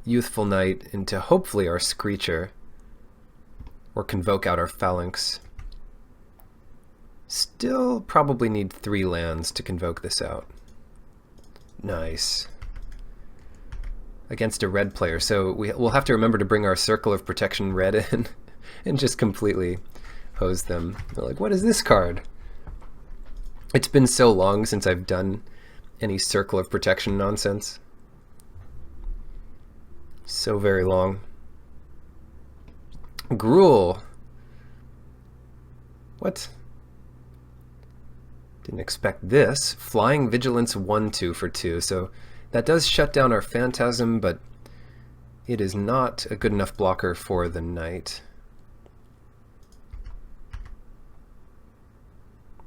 Youthful Knight into hopefully our Screecher, or Convoke out our Phalanx. Still probably need 3 lands to convoke this out. Nice. Against a red player, so we'll have to remember to bring our Circle of Protection red in and just completely hose them. They're like, what is this card? It's been so long since I've done any Circle of Protection nonsense. So very long. Gruul. What? Didn't expect this. Flying Vigilance 1/2 for 2, so that does shut down our Phantasm, but it is not a good enough blocker for the Knight.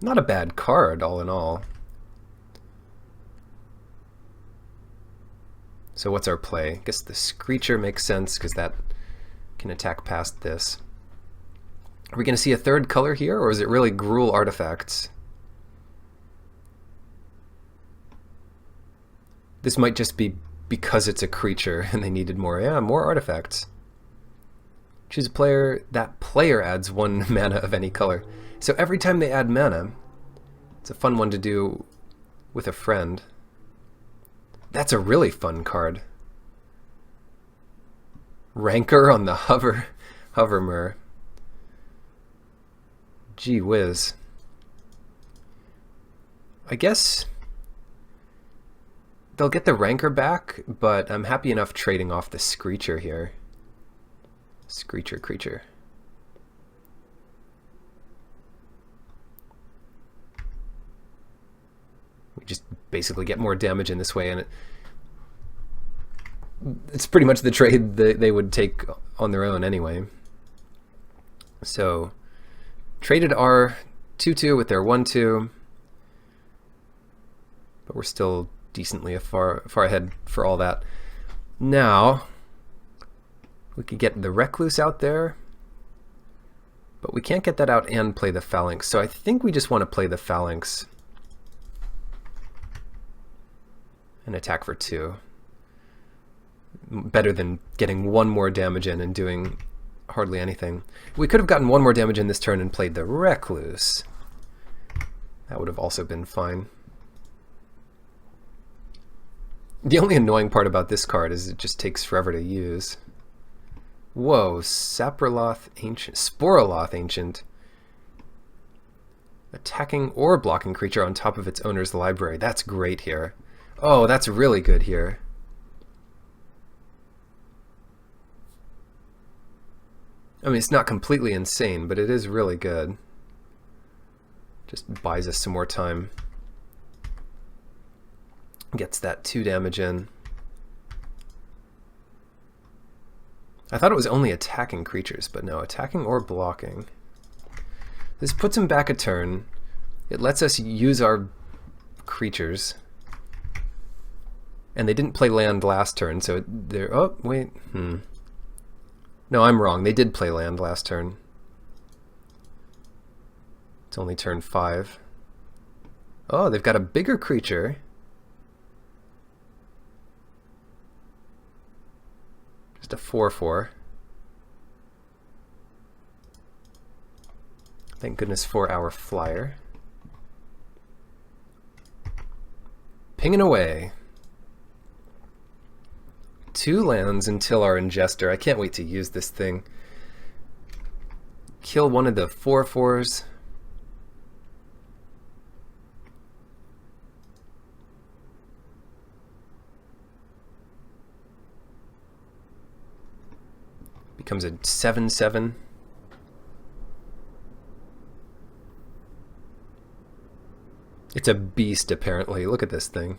Not a bad card, all in all. So what's our play? I guess the Screecher makes sense, because that can attack past this. Are we going to see a third color here, or is it really Gruul artifacts? This might just be because it's a creature and they needed more. Yeah, more artifacts. Choose a player. That player adds 1 mana of any color. So every time they add mana, it's a fun one to do with a friend. That's a really fun card. Rancor on the Hovermer. Gee whiz. I guess they'll get the Rancor back, but I'm happy enough trading off the Screecher here. Screecher creature. We just basically get more damage in this way, and it's pretty much the trade that they would take on their own anyway. So, traded our 2/2 with their 1/2, but we're still decently far ahead for all that. Now, we could get the Recluse out there, but we can't get that out and play the Phalanx, so I think we just want to play the Phalanx and attack for 2. Better than getting 1 more damage in and doing hardly anything. We could have gotten 1 more damage in this turn and played the Recluse. That would have also been fine. The only annoying part about this card is it just takes forever to use. Whoa, Saproloth Ancient, Sporoloth Ancient. Attacking or blocking creature on top of its owner's library. That's great here. Oh, that's really good here. I mean, it's not completely insane, but it is really good. Just buys us some more time. Gets that 2 damage in. I thought it was only attacking creatures, but no, attacking or blocking. This puts him back a turn. It lets us use our creatures. And they didn't play land last turn, so they're... Oh, wait. No, I'm wrong. They did play land last turn. It's only turn 5. Oh, they've got a bigger creature. Just a 4/4. Thank goodness for our flyer. Pinging away. 2 lands until our Ingester. I can't wait to use this thing. Kill one of the 4/4s. Becomes a 7/7. It's a beast, apparently. Look at this thing.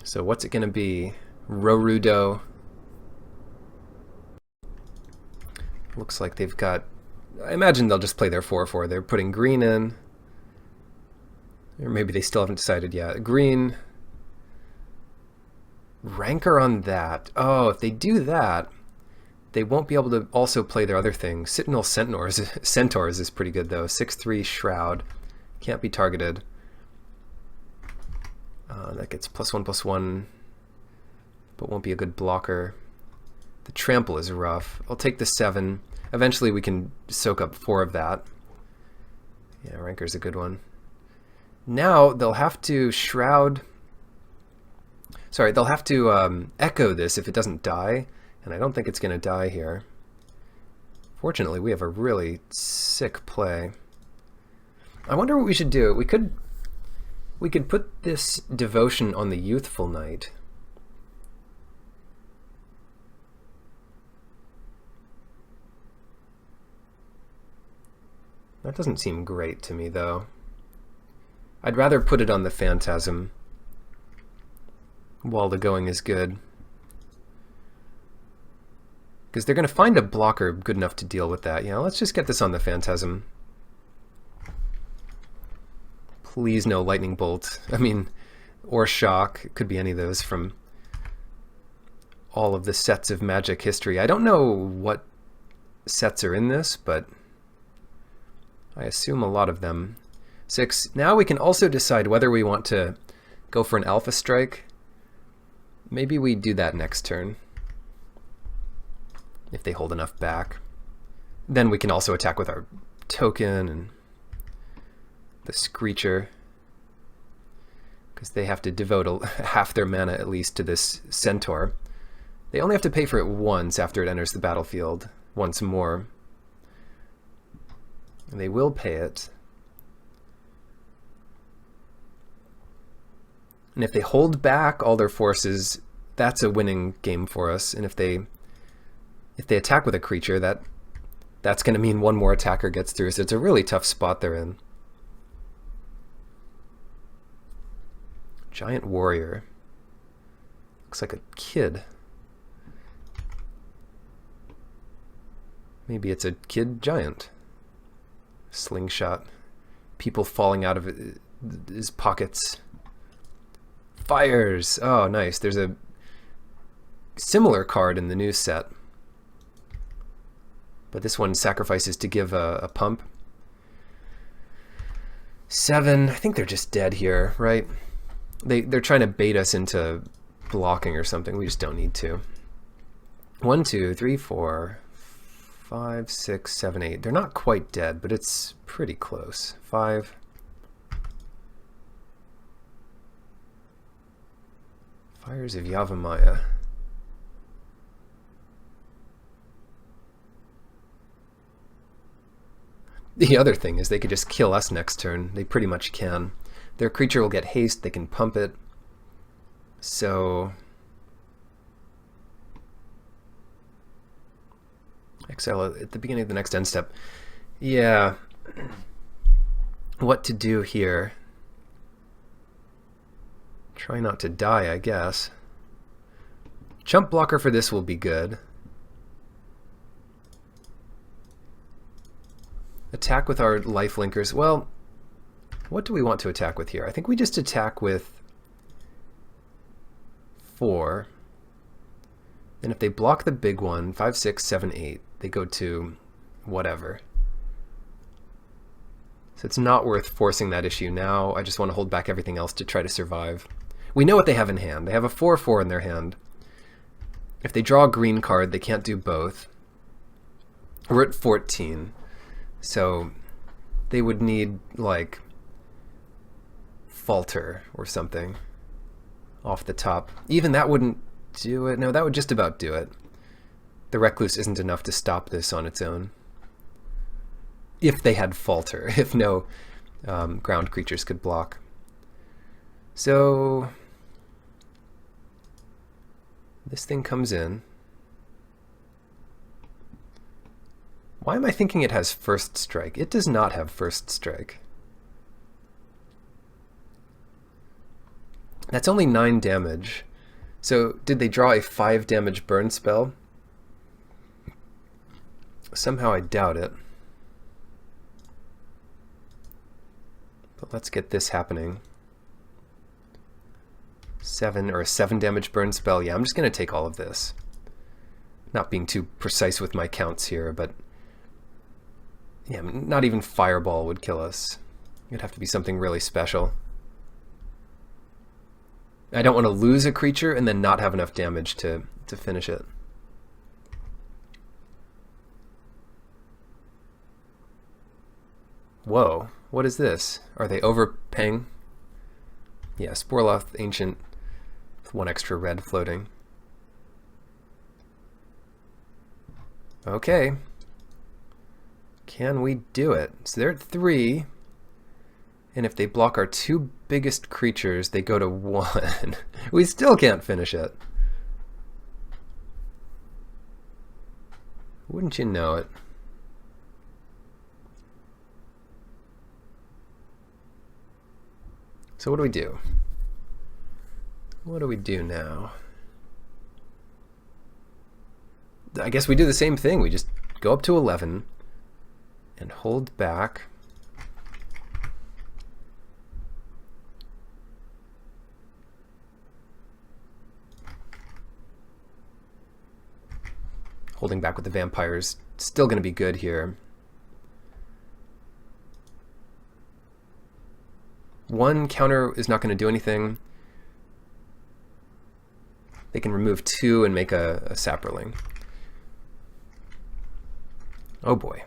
So what's it going to be? Rorudo. Looks like they've got... I imagine they'll just play their 4/4. They're putting green in. Or maybe they still haven't decided yet. Green. Rancor on that. Oh, if they do that, they won't be able to also play their other thing. Sentinel Centaurs is pretty good, though. 6/3 Shroud. Can't be targeted. That gets +1/+1, but won't be a good blocker. The Trample is rough. I'll take the 7. Eventually we can soak up 4 of that. Yeah, Rancor's a good one. Now they'll have to Shroud... Sorry, they'll have to echo this if it doesn't die, and I don't think it's going to die here. Fortunately, we have a really sick play. I wonder what we should do. We could put this Devotion on the Youthful Knight. That doesn't seem great to me, though. I'd rather put it on the Phantasm while the going is good. Because they're going to find a blocker good enough to deal with that. Yeah, let's just get this on the Phantasm. Please no Lightning Bolt. I mean, or Shock. It could be any of those from all of the sets of Magic history. I don't know what sets are in this, but I assume a lot of them. 6. Now we can also decide whether we want to go for an Alpha Strike. Maybe we do that next turn, if they hold enough back. Then we can also attack with our token and the Screecher, because they have to devote half their mana at least to this Centaur. They only have to pay for it once after it enters the battlefield, once more. And they will pay it. And if they hold back all their forces, that's a winning game for us. And if they attack with a creature, that's going to mean one more attacker gets through. So it's a really tough spot they're in. Giant Warrior. Looks like a kid. Maybe it's a kid giant. Slingshot. People falling out of his pockets. Fires! Oh, nice. There's a similar card in the new set, but this one sacrifices to give a pump. 7. I think they're just dead here, right? They're trying to bait us into blocking or something. We just don't need to. 1, 2, 3, 4, 5, 6, 7, 8. They're not quite dead, but it's pretty close. 5. Fires of Yavimaya. The other thing is they could just kill us next turn. They pretty much can. Their creature will get haste, they can pump it. So exile at the beginning of the next end step. Yeah. What to do here? Try not to die, I guess. Chump blocker for this will be good. Attack with our life linkers. Well, what do we want to attack with here? I think we just attack with 4. And if they block the big one, 5, 6, 7, 8, they go to whatever. So it's not worth forcing that issue now. I just want to hold back everything else to try to survive. We know what they have in hand. They have a 4/4 in their hand. If they draw a green card, they can't do both. We're at 14. So they would need, like, Falter or something off the top. Even that wouldn't do it. No, that would just about do it. The Recluse isn't enough to stop this on its own. If they had Falter, if no ground creatures could block. So this thing comes in. Why am I thinking it has first strike? It does not have first strike. That's only 9 damage. So did they draw a 5 damage burn spell? Somehow I doubt it. But let's get this happening. 7 or a 7 damage burn spell. Yeah, I'm just going to take all of this. Not being too precise with my counts here, but yeah, not even Fireball would kill us. It'd have to be something really special. I don't want to lose a creature and then not have enough damage to finish it. Whoa, what is this? Are they overpaying? Yeah, Sporloth Ancient with 1 extra red floating. Okay. Can we do it? So they're at 3. And if they block our 2 biggest creatures, they go to 1. We still can't finish it. Wouldn't you know it? So what do we do? What do we do now? I guess we do the same thing. We just go up to 11 and hold back. Holding back with the vampires, still going to be good here. 1 counter is not going to do anything. They can remove 2 and make a Saproling. Oh boy.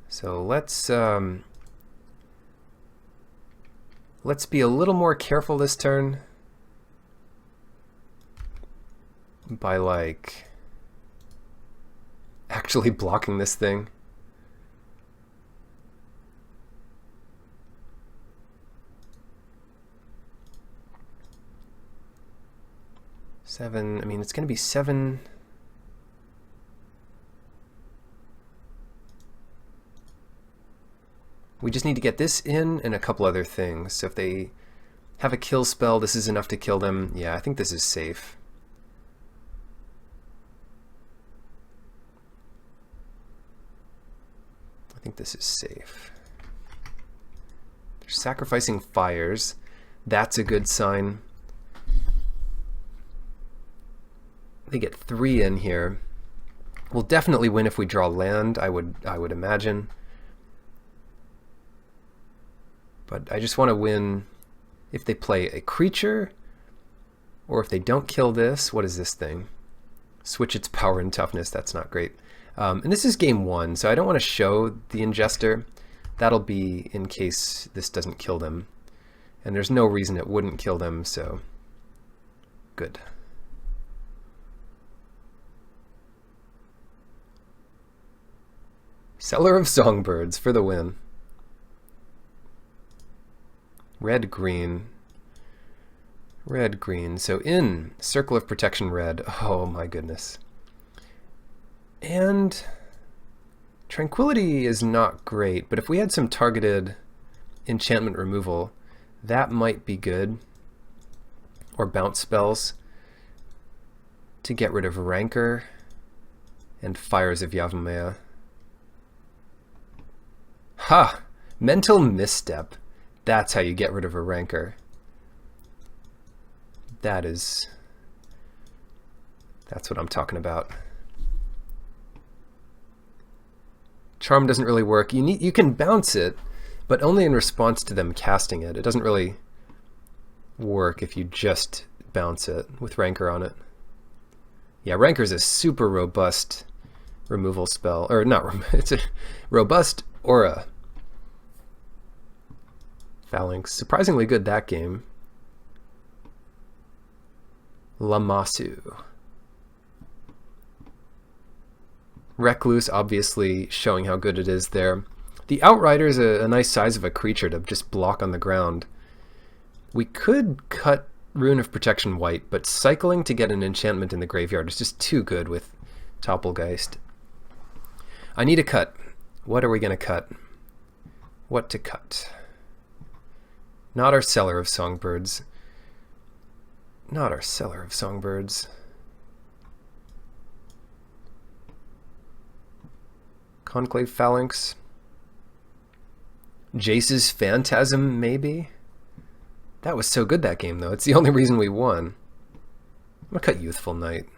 So let's be a little more careful this turn by like actually blocking this thing. Seven, I mean, it's going to be 7. We just need to get this in and a couple other things. So if they have a kill spell, this is enough to kill them. Yeah, I think this is safe. I think this is safe. They're sacrificing fires. That's a good sign. They get 3 in here. We'll definitely win if we draw land, I would imagine. But I just want to win if they play a creature, or if they don't kill this. What is this thing? Switch its power and toughness. That's not great. And this is game 1, so I don't want to show the Ingester. That'll be in case this doesn't kill them. And there's no reason it wouldn't kill them, so good. Seller of Songbirds for the win. Red, green. Red, green. So in Circle of Protection red. Oh my goodness. And Tranquility is not great, but if we had some targeted enchantment removal, that might be good. Or bounce spells to get rid of Rancor and Fires of Yavimaya. Ha! Mental Misstep. That's how you get rid of a Rancor. That's what I'm talking about. Charm doesn't really work. You can bounce it, but only in response to them casting it. It doesn't really work if you just bounce it with Rancor on it. Yeah, Rancor is a super robust removal spell, or not, it's a robust aura. Phalanx, surprisingly good that game. Lamasu. Recluse, obviously showing how good it is there. The Outrider is a nice size of a creature to just block on the ground. We could cut Rune of Protection white, but cycling to get an enchantment in the graveyard is just too good with Toppelgeist. I need a cut. What are we going to cut? What to cut? Not our Seller of Songbirds. Not our Seller of Songbirds. Conclave Phalanx. Jace's Phantasm, maybe? That was so good, that game, though. It's the only reason we won. I'm gonna cut Youthful Knight.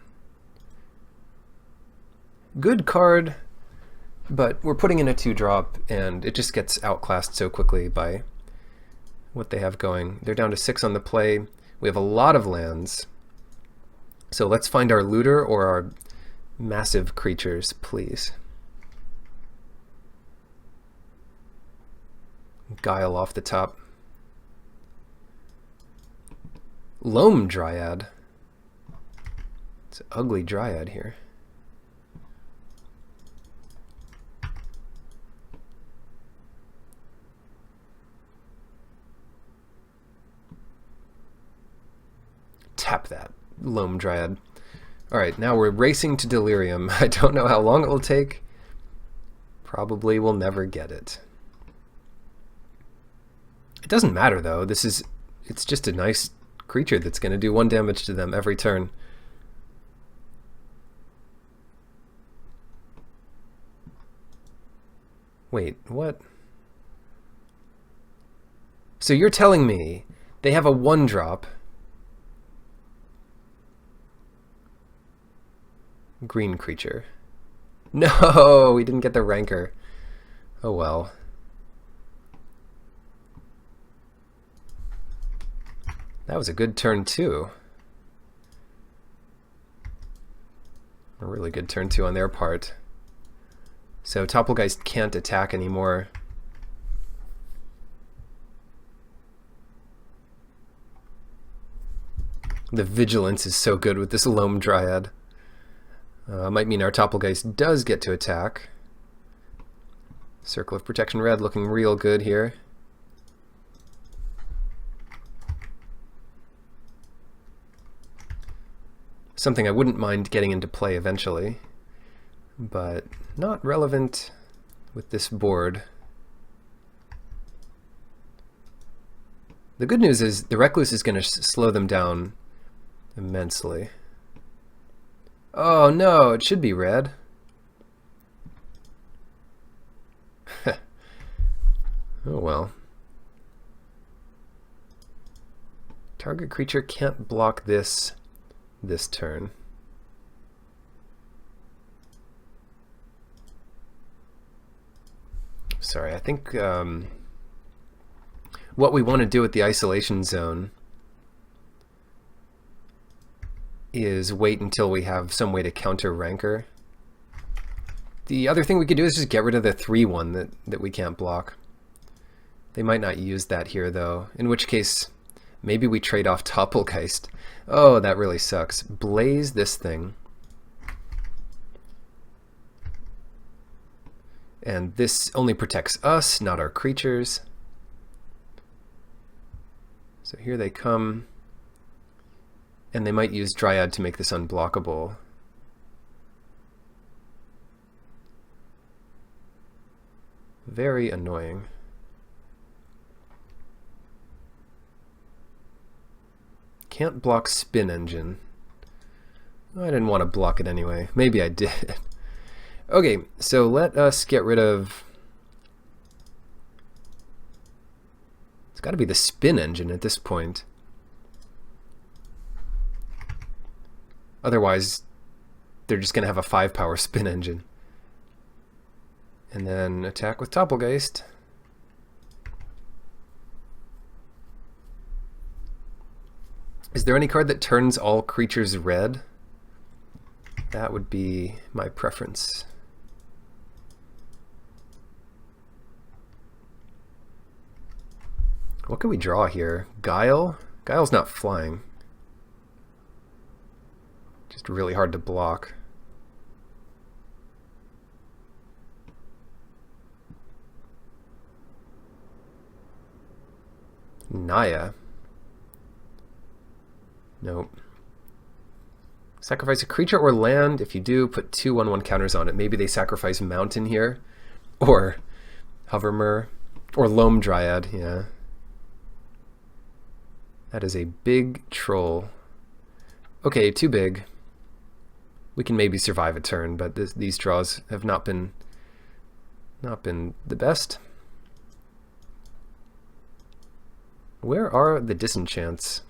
Good card, but we're putting in a 2-drop, and it just gets outclassed so quickly by what they have going. They're down to 6 on the play. We have a lot of lands. So let's find our looter or our massive creatures, please. Guile off the top. Loam Dryad. It's an ugly Dryad here. Tap that, Loam Dryad. Alright, now we're racing to Delirium. I don't know how long it will take. Probably we'll never get it. It doesn't matter though. It's just a nice creature that's going to do 1 damage to them every turn. Wait, what? So you're telling me they have a 1-drop green creature? No, we didn't get the Rancor. Oh well. That was a good turn too. A really good turn too on their part. So Toppelgeist can't attack anymore. The Vigilance is so good with this Loam Dryad. Might mean our Toppelgeist does get to attack. Circle of Protection Red looking real good here. Something I wouldn't mind getting into play eventually, but not relevant with this board. The good news is the Recluse is going to slow them down immensely. Oh no, it should be red. Oh well. Target creature can't block this turn. Sorry, I think what we want to do with the isolation zone is wait until we have some way to counter Rancor. The other thing we could do is just get rid of the 3/1 that we can't block. They might not use that here though, in which case maybe we trade off Toppelgeist. Oh, that really sucks. Blaze this thing. And this only protects us, not our creatures. So here they come. And they might use Dryad to make this unblockable. Very annoying. Can't block Spin Engine. I didn't want to block it anyway. Maybe I did. Okay, so let us get rid of... It's got to be the Spin Engine at this point. Otherwise, they're just going to have a 5-power Spin Engine. And then attack with Toppelgeist. Is there any card that turns all creatures red? That would be my preference. What can we draw here? Guile? Guile's not flying. Just really hard to block. Naya. Nope. Sacrifice a creature or land. If you do, put 2/1/1 counters on it. Maybe they sacrifice Mountain here, or Hovermere, or Loam Dryad, yeah. That is a big troll. Okay, too big. We can maybe survive a turn, but these draws have not been the best. Where are the disenchants?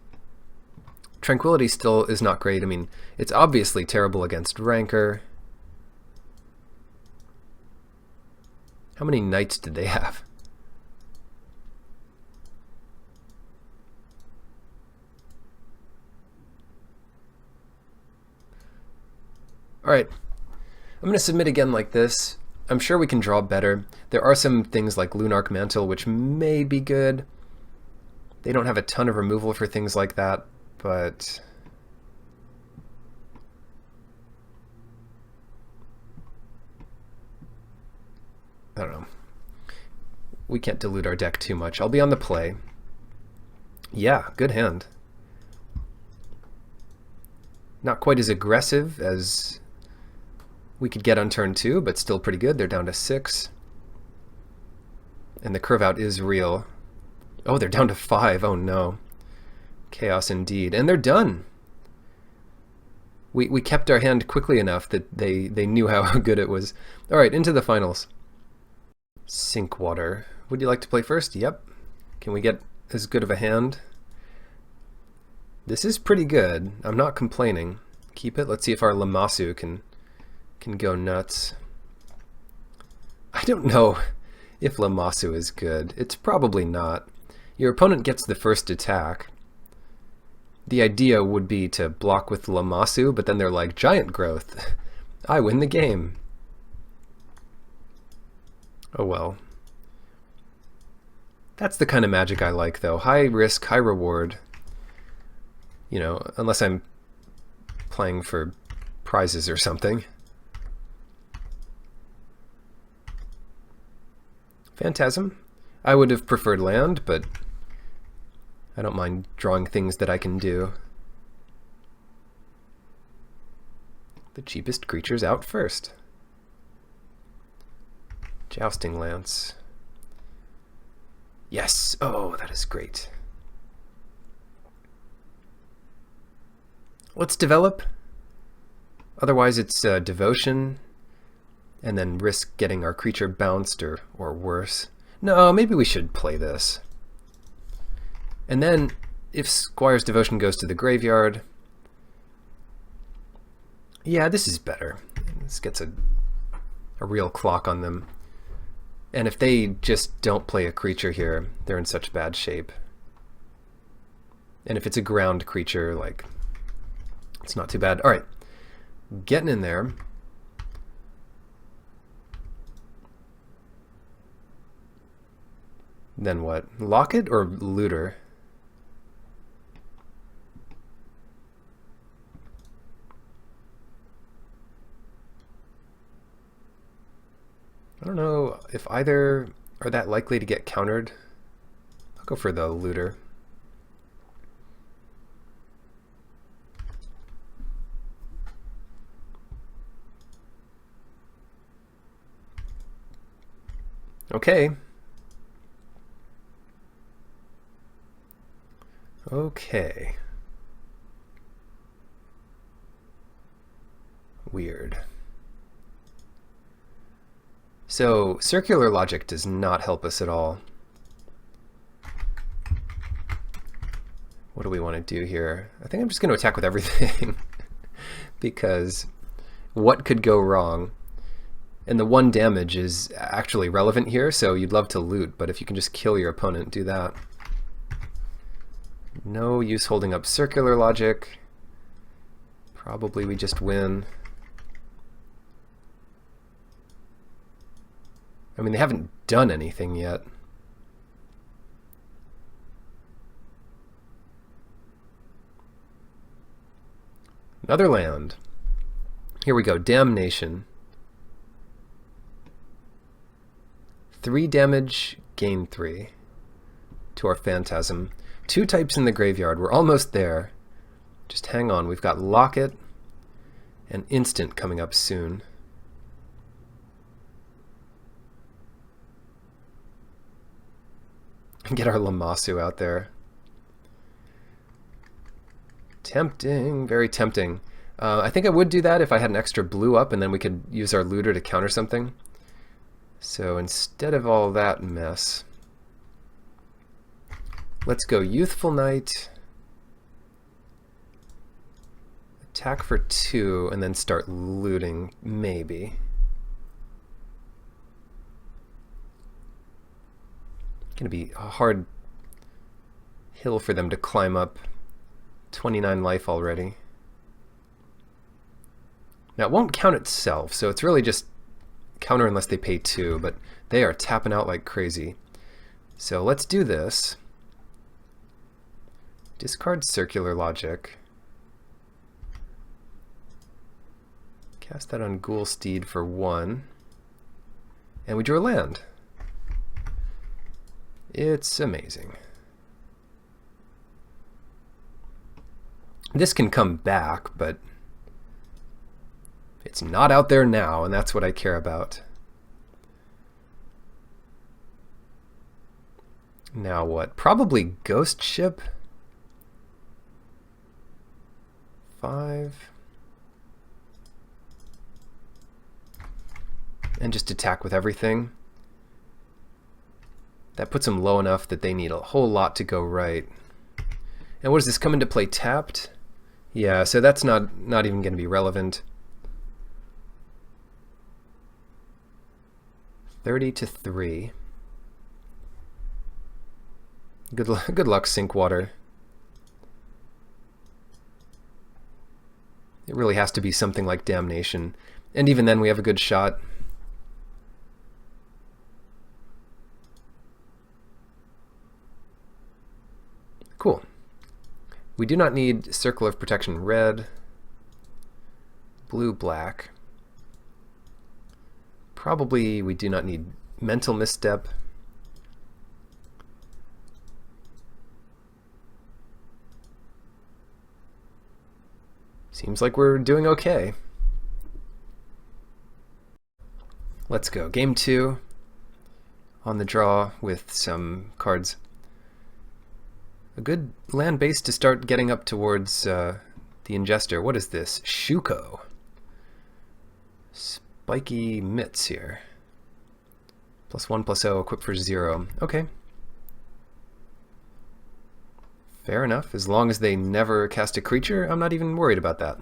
Tranquility still is not great. I mean, it's obviously terrible against Rancor. How many knights did they have? Alright, I'm going to submit again like this. I'm sure we can draw better. There are some things like Lunarch Mantle which may be good. They don't have a ton of removal for things like that, but I don't know. We can't dilute our deck too much. I'll be on the play. Yeah, good hand. Not quite as aggressive as we could get on turn 2, but still pretty good. They're down to 6. And the curve out is real. Oh, they're down to 5. Oh no. Chaos indeed. And they're done. We kept our hand quickly enough that they knew how good it was. Alright, into the finals. Sinkwater. Would you like to play first? Yep. Can we get as good of a hand? This is pretty good. I'm not complaining. Keep it. Let's see if our Lammasu can go nuts. I don't know if Lammasu is good. It's probably not. Your opponent gets the first attack. The idea would be to block with Lammasu, but then they're like, giant growth. I win the game. Oh well. That's the kind of magic I like, though. High risk, high reward. You know, unless I'm playing for prizes or something. Phantasm. I would have preferred land, but I don't mind drawing things that I can do. The cheapest creature's out first. Jousting Lance. Yes! Oh, that is great. Let's develop. Otherwise it's Devotion, and then risk getting our creature bounced or worse. No, maybe we should play this. And then, if Squire's Devotion goes to the graveyard... Yeah, this is better. This gets a real clock on them. And if they just don't play a creature here, they're in such bad shape. And if it's a ground creature, like, it's not too bad. Alright, getting in there. Then what? Locket or Looter? I don't know if either are that likely to get countered. I'll go for the Looter. Okay. Okay. Weird. So, circular logic does not help us at all. What do we want to do here? I think I'm just going to attack with everything. Because what could go wrong? And the 1 damage is actually relevant here, so you'd love to loot, but if you can just kill your opponent, do that. No use holding up circular logic. Probably we just win. I mean, they haven't done anything yet. Another land. Here we go, Damnation. 3 damage, gain 3 to our Phantasm. 2 types in the graveyard. We're almost there. Just hang on. We've got Locket, and instant coming up soon. Get our Lammasu out there. Tempting, very tempting. I think I would do that if I had an extra blue up and then we could use our looter to counter something. So instead of all that mess, let's go Youthful Knight, attack for 2, and then start looting, maybe. Gonna be a hard hill for them to climb up. 29 life already. Now it won't count itself, so it's really just counter unless they pay 2, but they are tapping out like crazy. So let's do this. Discard Circular Logic. Cast that on Ghoul Steed for 1. And we drew a land. It's amazing. This can come back, but it's not out there now, and that's what I care about. Now what? Probably Ghost Ship. 5. And just attack with everything. That puts them low enough that they need a whole lot to go right. And what does this come into play? Tapped? Yeah, so that's not even going to be relevant. 30-3. Good luck, Sinkwater. It really has to be something like Damnation. And even then we have a good shot. Cool. We do not need Circle of Protection red, blue, black. Probably we do not need Mental Misstep. Seems like we're doing okay. Let's go. Game 2 on the draw with some cards. A good land base to start getting up towards the Ingester. What is this? Shuko. Spiky mitts here. +1/+0, equip for 0. Okay. Fair enough. As long as they never cast a creature, I'm not even worried about that.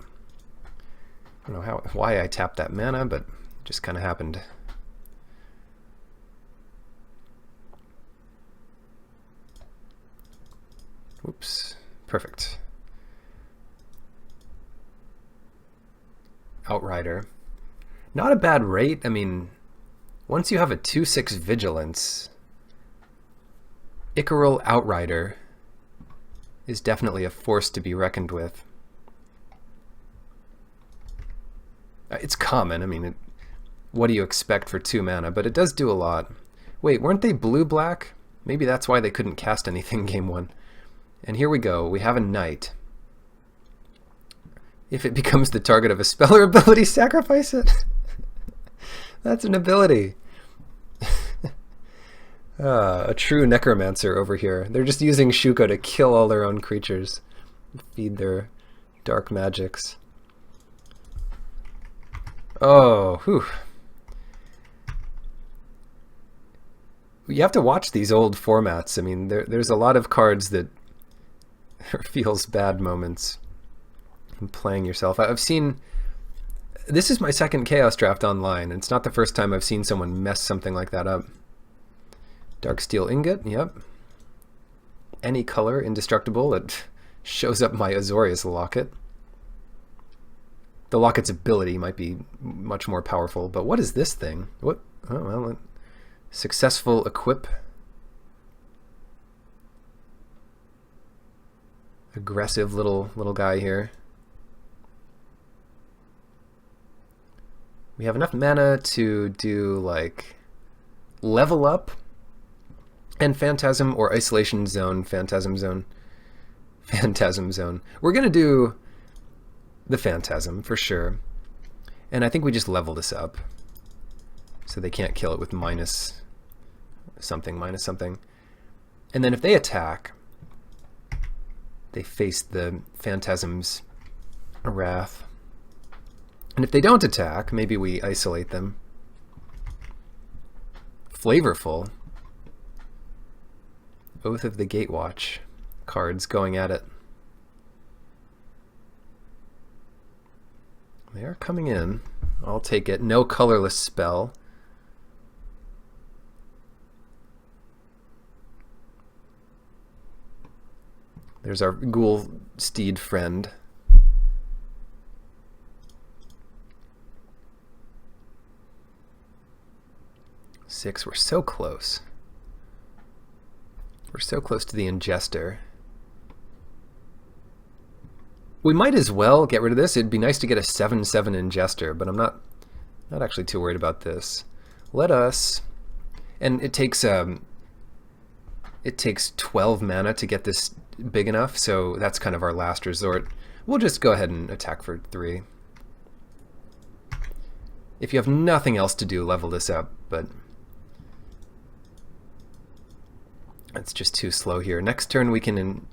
I don't know why I tapped that mana, but it just kind of happened. Whoops. Perfect. Outrider. Not a bad rate. I mean, once you have a 2/6 Vigilance, Icaral Outrider is definitely a force to be reckoned with. It's common. I mean, what do you expect for 2 mana? But it does do a lot. Wait, weren't they blue-black? Maybe that's why they couldn't cast anything game 1. And here we go. We have a knight. If it becomes the target of a spell or ability, sacrifice it. That's an ability. A true necromancer over here. They're just using Shuko to kill all their own creatures. Feed their dark magics. Oh, whew. You have to watch these old formats. I mean, there's a lot of cards that feels bad moments in playing yourself. I've seen... This is my second Chaos Draft online, and it's not the first time I've seen someone mess something like that up. Dark Steel Ingot, yep. Any color, indestructible. It shows up my Azorius Locket. The Locket's ability might be much more powerful, but what is this thing? What? Oh, well, successful equip. Aggressive little guy here. We have enough mana to do like level up and Phantasm or Isolation Zone, Phantasm Zone. Phantasm Zone. We're gonna do the Phantasm for sure. And I think we just level this up so they can't kill it with minus something. And then if they attack, they face the Phantasm's Wrath. And if they don't attack, maybe we isolate them. Flavorful. Oath of the Gatewatch cards going at it. They are coming in. I'll take it. No colorless spell. There's our ghoul steed friend. Six, we're so close. We're so close to the Ingester. We might as well get rid of this. It'd be nice to get a 7/7 Ingester, but I'm not actually too worried about this. Let us, and it takes 12 mana to get this big enough, so that's kind of our last resort. We'll just go ahead and attack for 3. If you have nothing else to do, level this up, but it's just too slow here. Next turn we can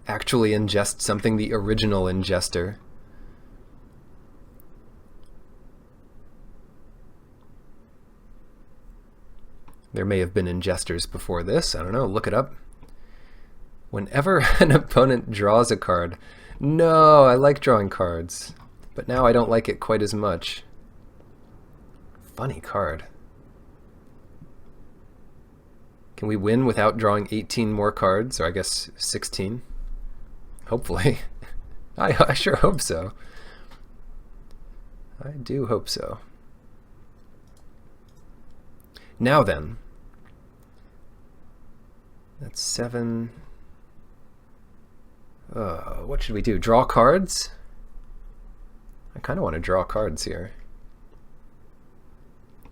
actually ingest something, the original Ingester. There may have been Ingesters before this, I don't know, look it up. Whenever an opponent draws a card, no, I like drawing cards, but now I don't like it quite as much. Funny card. Can we win without drawing 18 more cards, or I guess 16? Hopefully. I sure hope so. I do hope so. Now then. That's 7. What should we do? Draw cards? I kind of want to draw cards here.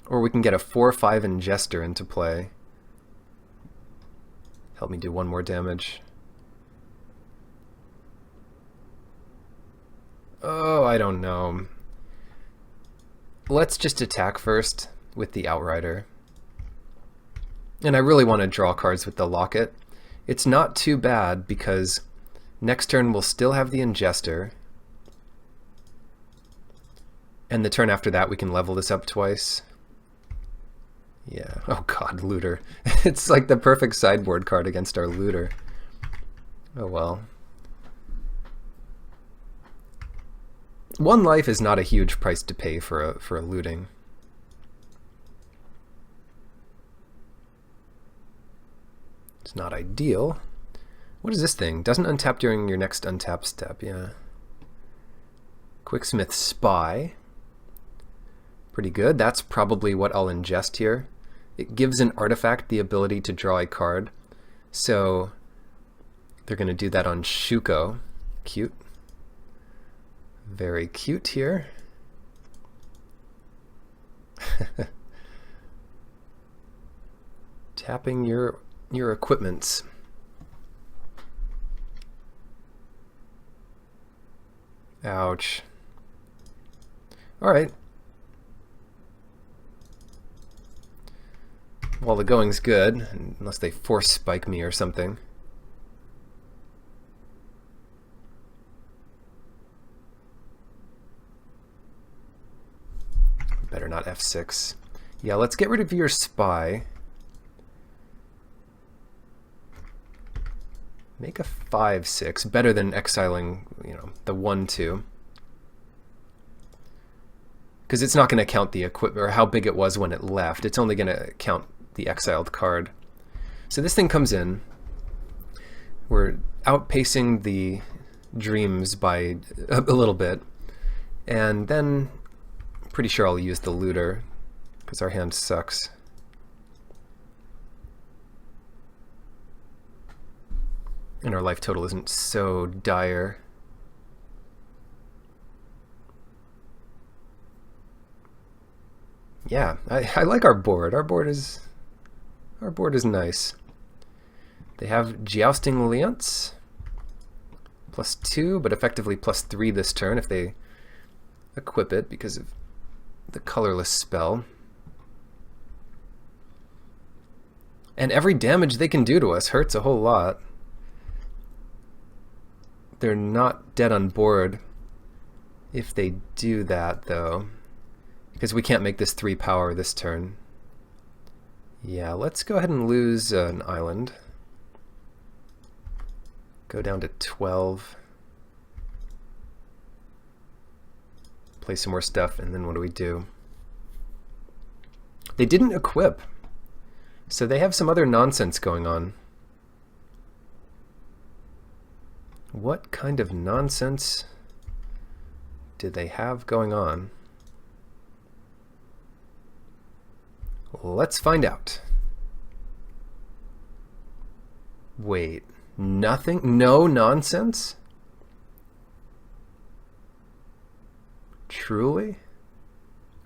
Or we can get a 4/5 Ingester into play. Help me do 1 more damage. Oh, I don't know. Let's just attack first with the Outrider. And I really want to draw cards with the Locket. It's not too bad because next turn we'll still have the Ingester. And the turn after that we can level this up twice. Yeah. Oh god, Looter. It's like the perfect sideboard card against our Looter. Oh well. 1 life is not a huge price to pay for a looting. It's not ideal. What is this thing? Doesn't untap during your next untap step, yeah. Quicksmith Spy. Pretty good. That's probably what I'll ingest here. It gives an artifact the ability to draw a card. So they're going to do that on Shuko. Cute. Very cute here. Tapping your equipments. Ouch. All right. Well, the going's good, unless they force spike me or something. Better not F6. Yeah, let's get rid of your spy. Make a 5/6, better than exiling, the 1/2. Because it's not going to count the equipment or how big it was when it left. It's only going to count the exiled card. So this thing comes in. We're outpacing the dreams by a little bit. And then I'm pretty sure I'll use the Looter because our hand sucks. And our life total isn't so dire. Yeah, I like our board. Our board is nice. They have Jousting Alliance, +2, but effectively +3 this turn if they equip it because of the colorless spell. And every damage they can do to us hurts a whole lot. They're not dead on board if they do that, though, because we can't make this 3 power this turn. Yeah, let's go ahead and lose an island. Go down to 12. Play some more stuff, and then what do? They didn't equip, so they have some other nonsense going on. What kind of nonsense did they have going on? Let's find out. Wait, nothing? No nonsense? Truly?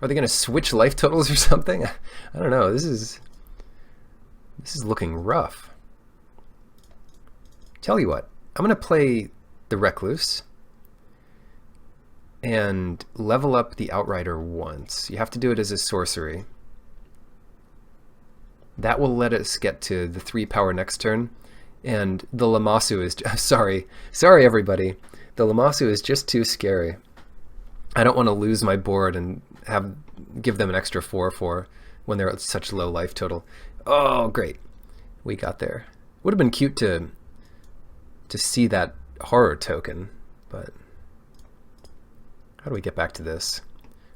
Are they going to switch life totals or something? I don't know. This is looking rough. Tell you what, I'm going to play the Recluse and level up the Outrider once. You have to do it as a sorcery. That will let us get to the 3 power next turn. And the Lamassu is... Sorry everybody. The Lamassu is just too scary. I don't want to lose my board and give them an extra 4/4 when they're at such low life total. Oh, great. We got there. Would have been cute to see that horror token, but how do we get back to this?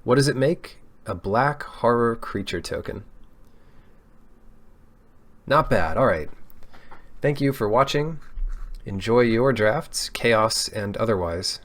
What does it make? A black horror creature token. Not bad. All right. Thank you for watching. Enjoy your drafts, chaos and otherwise.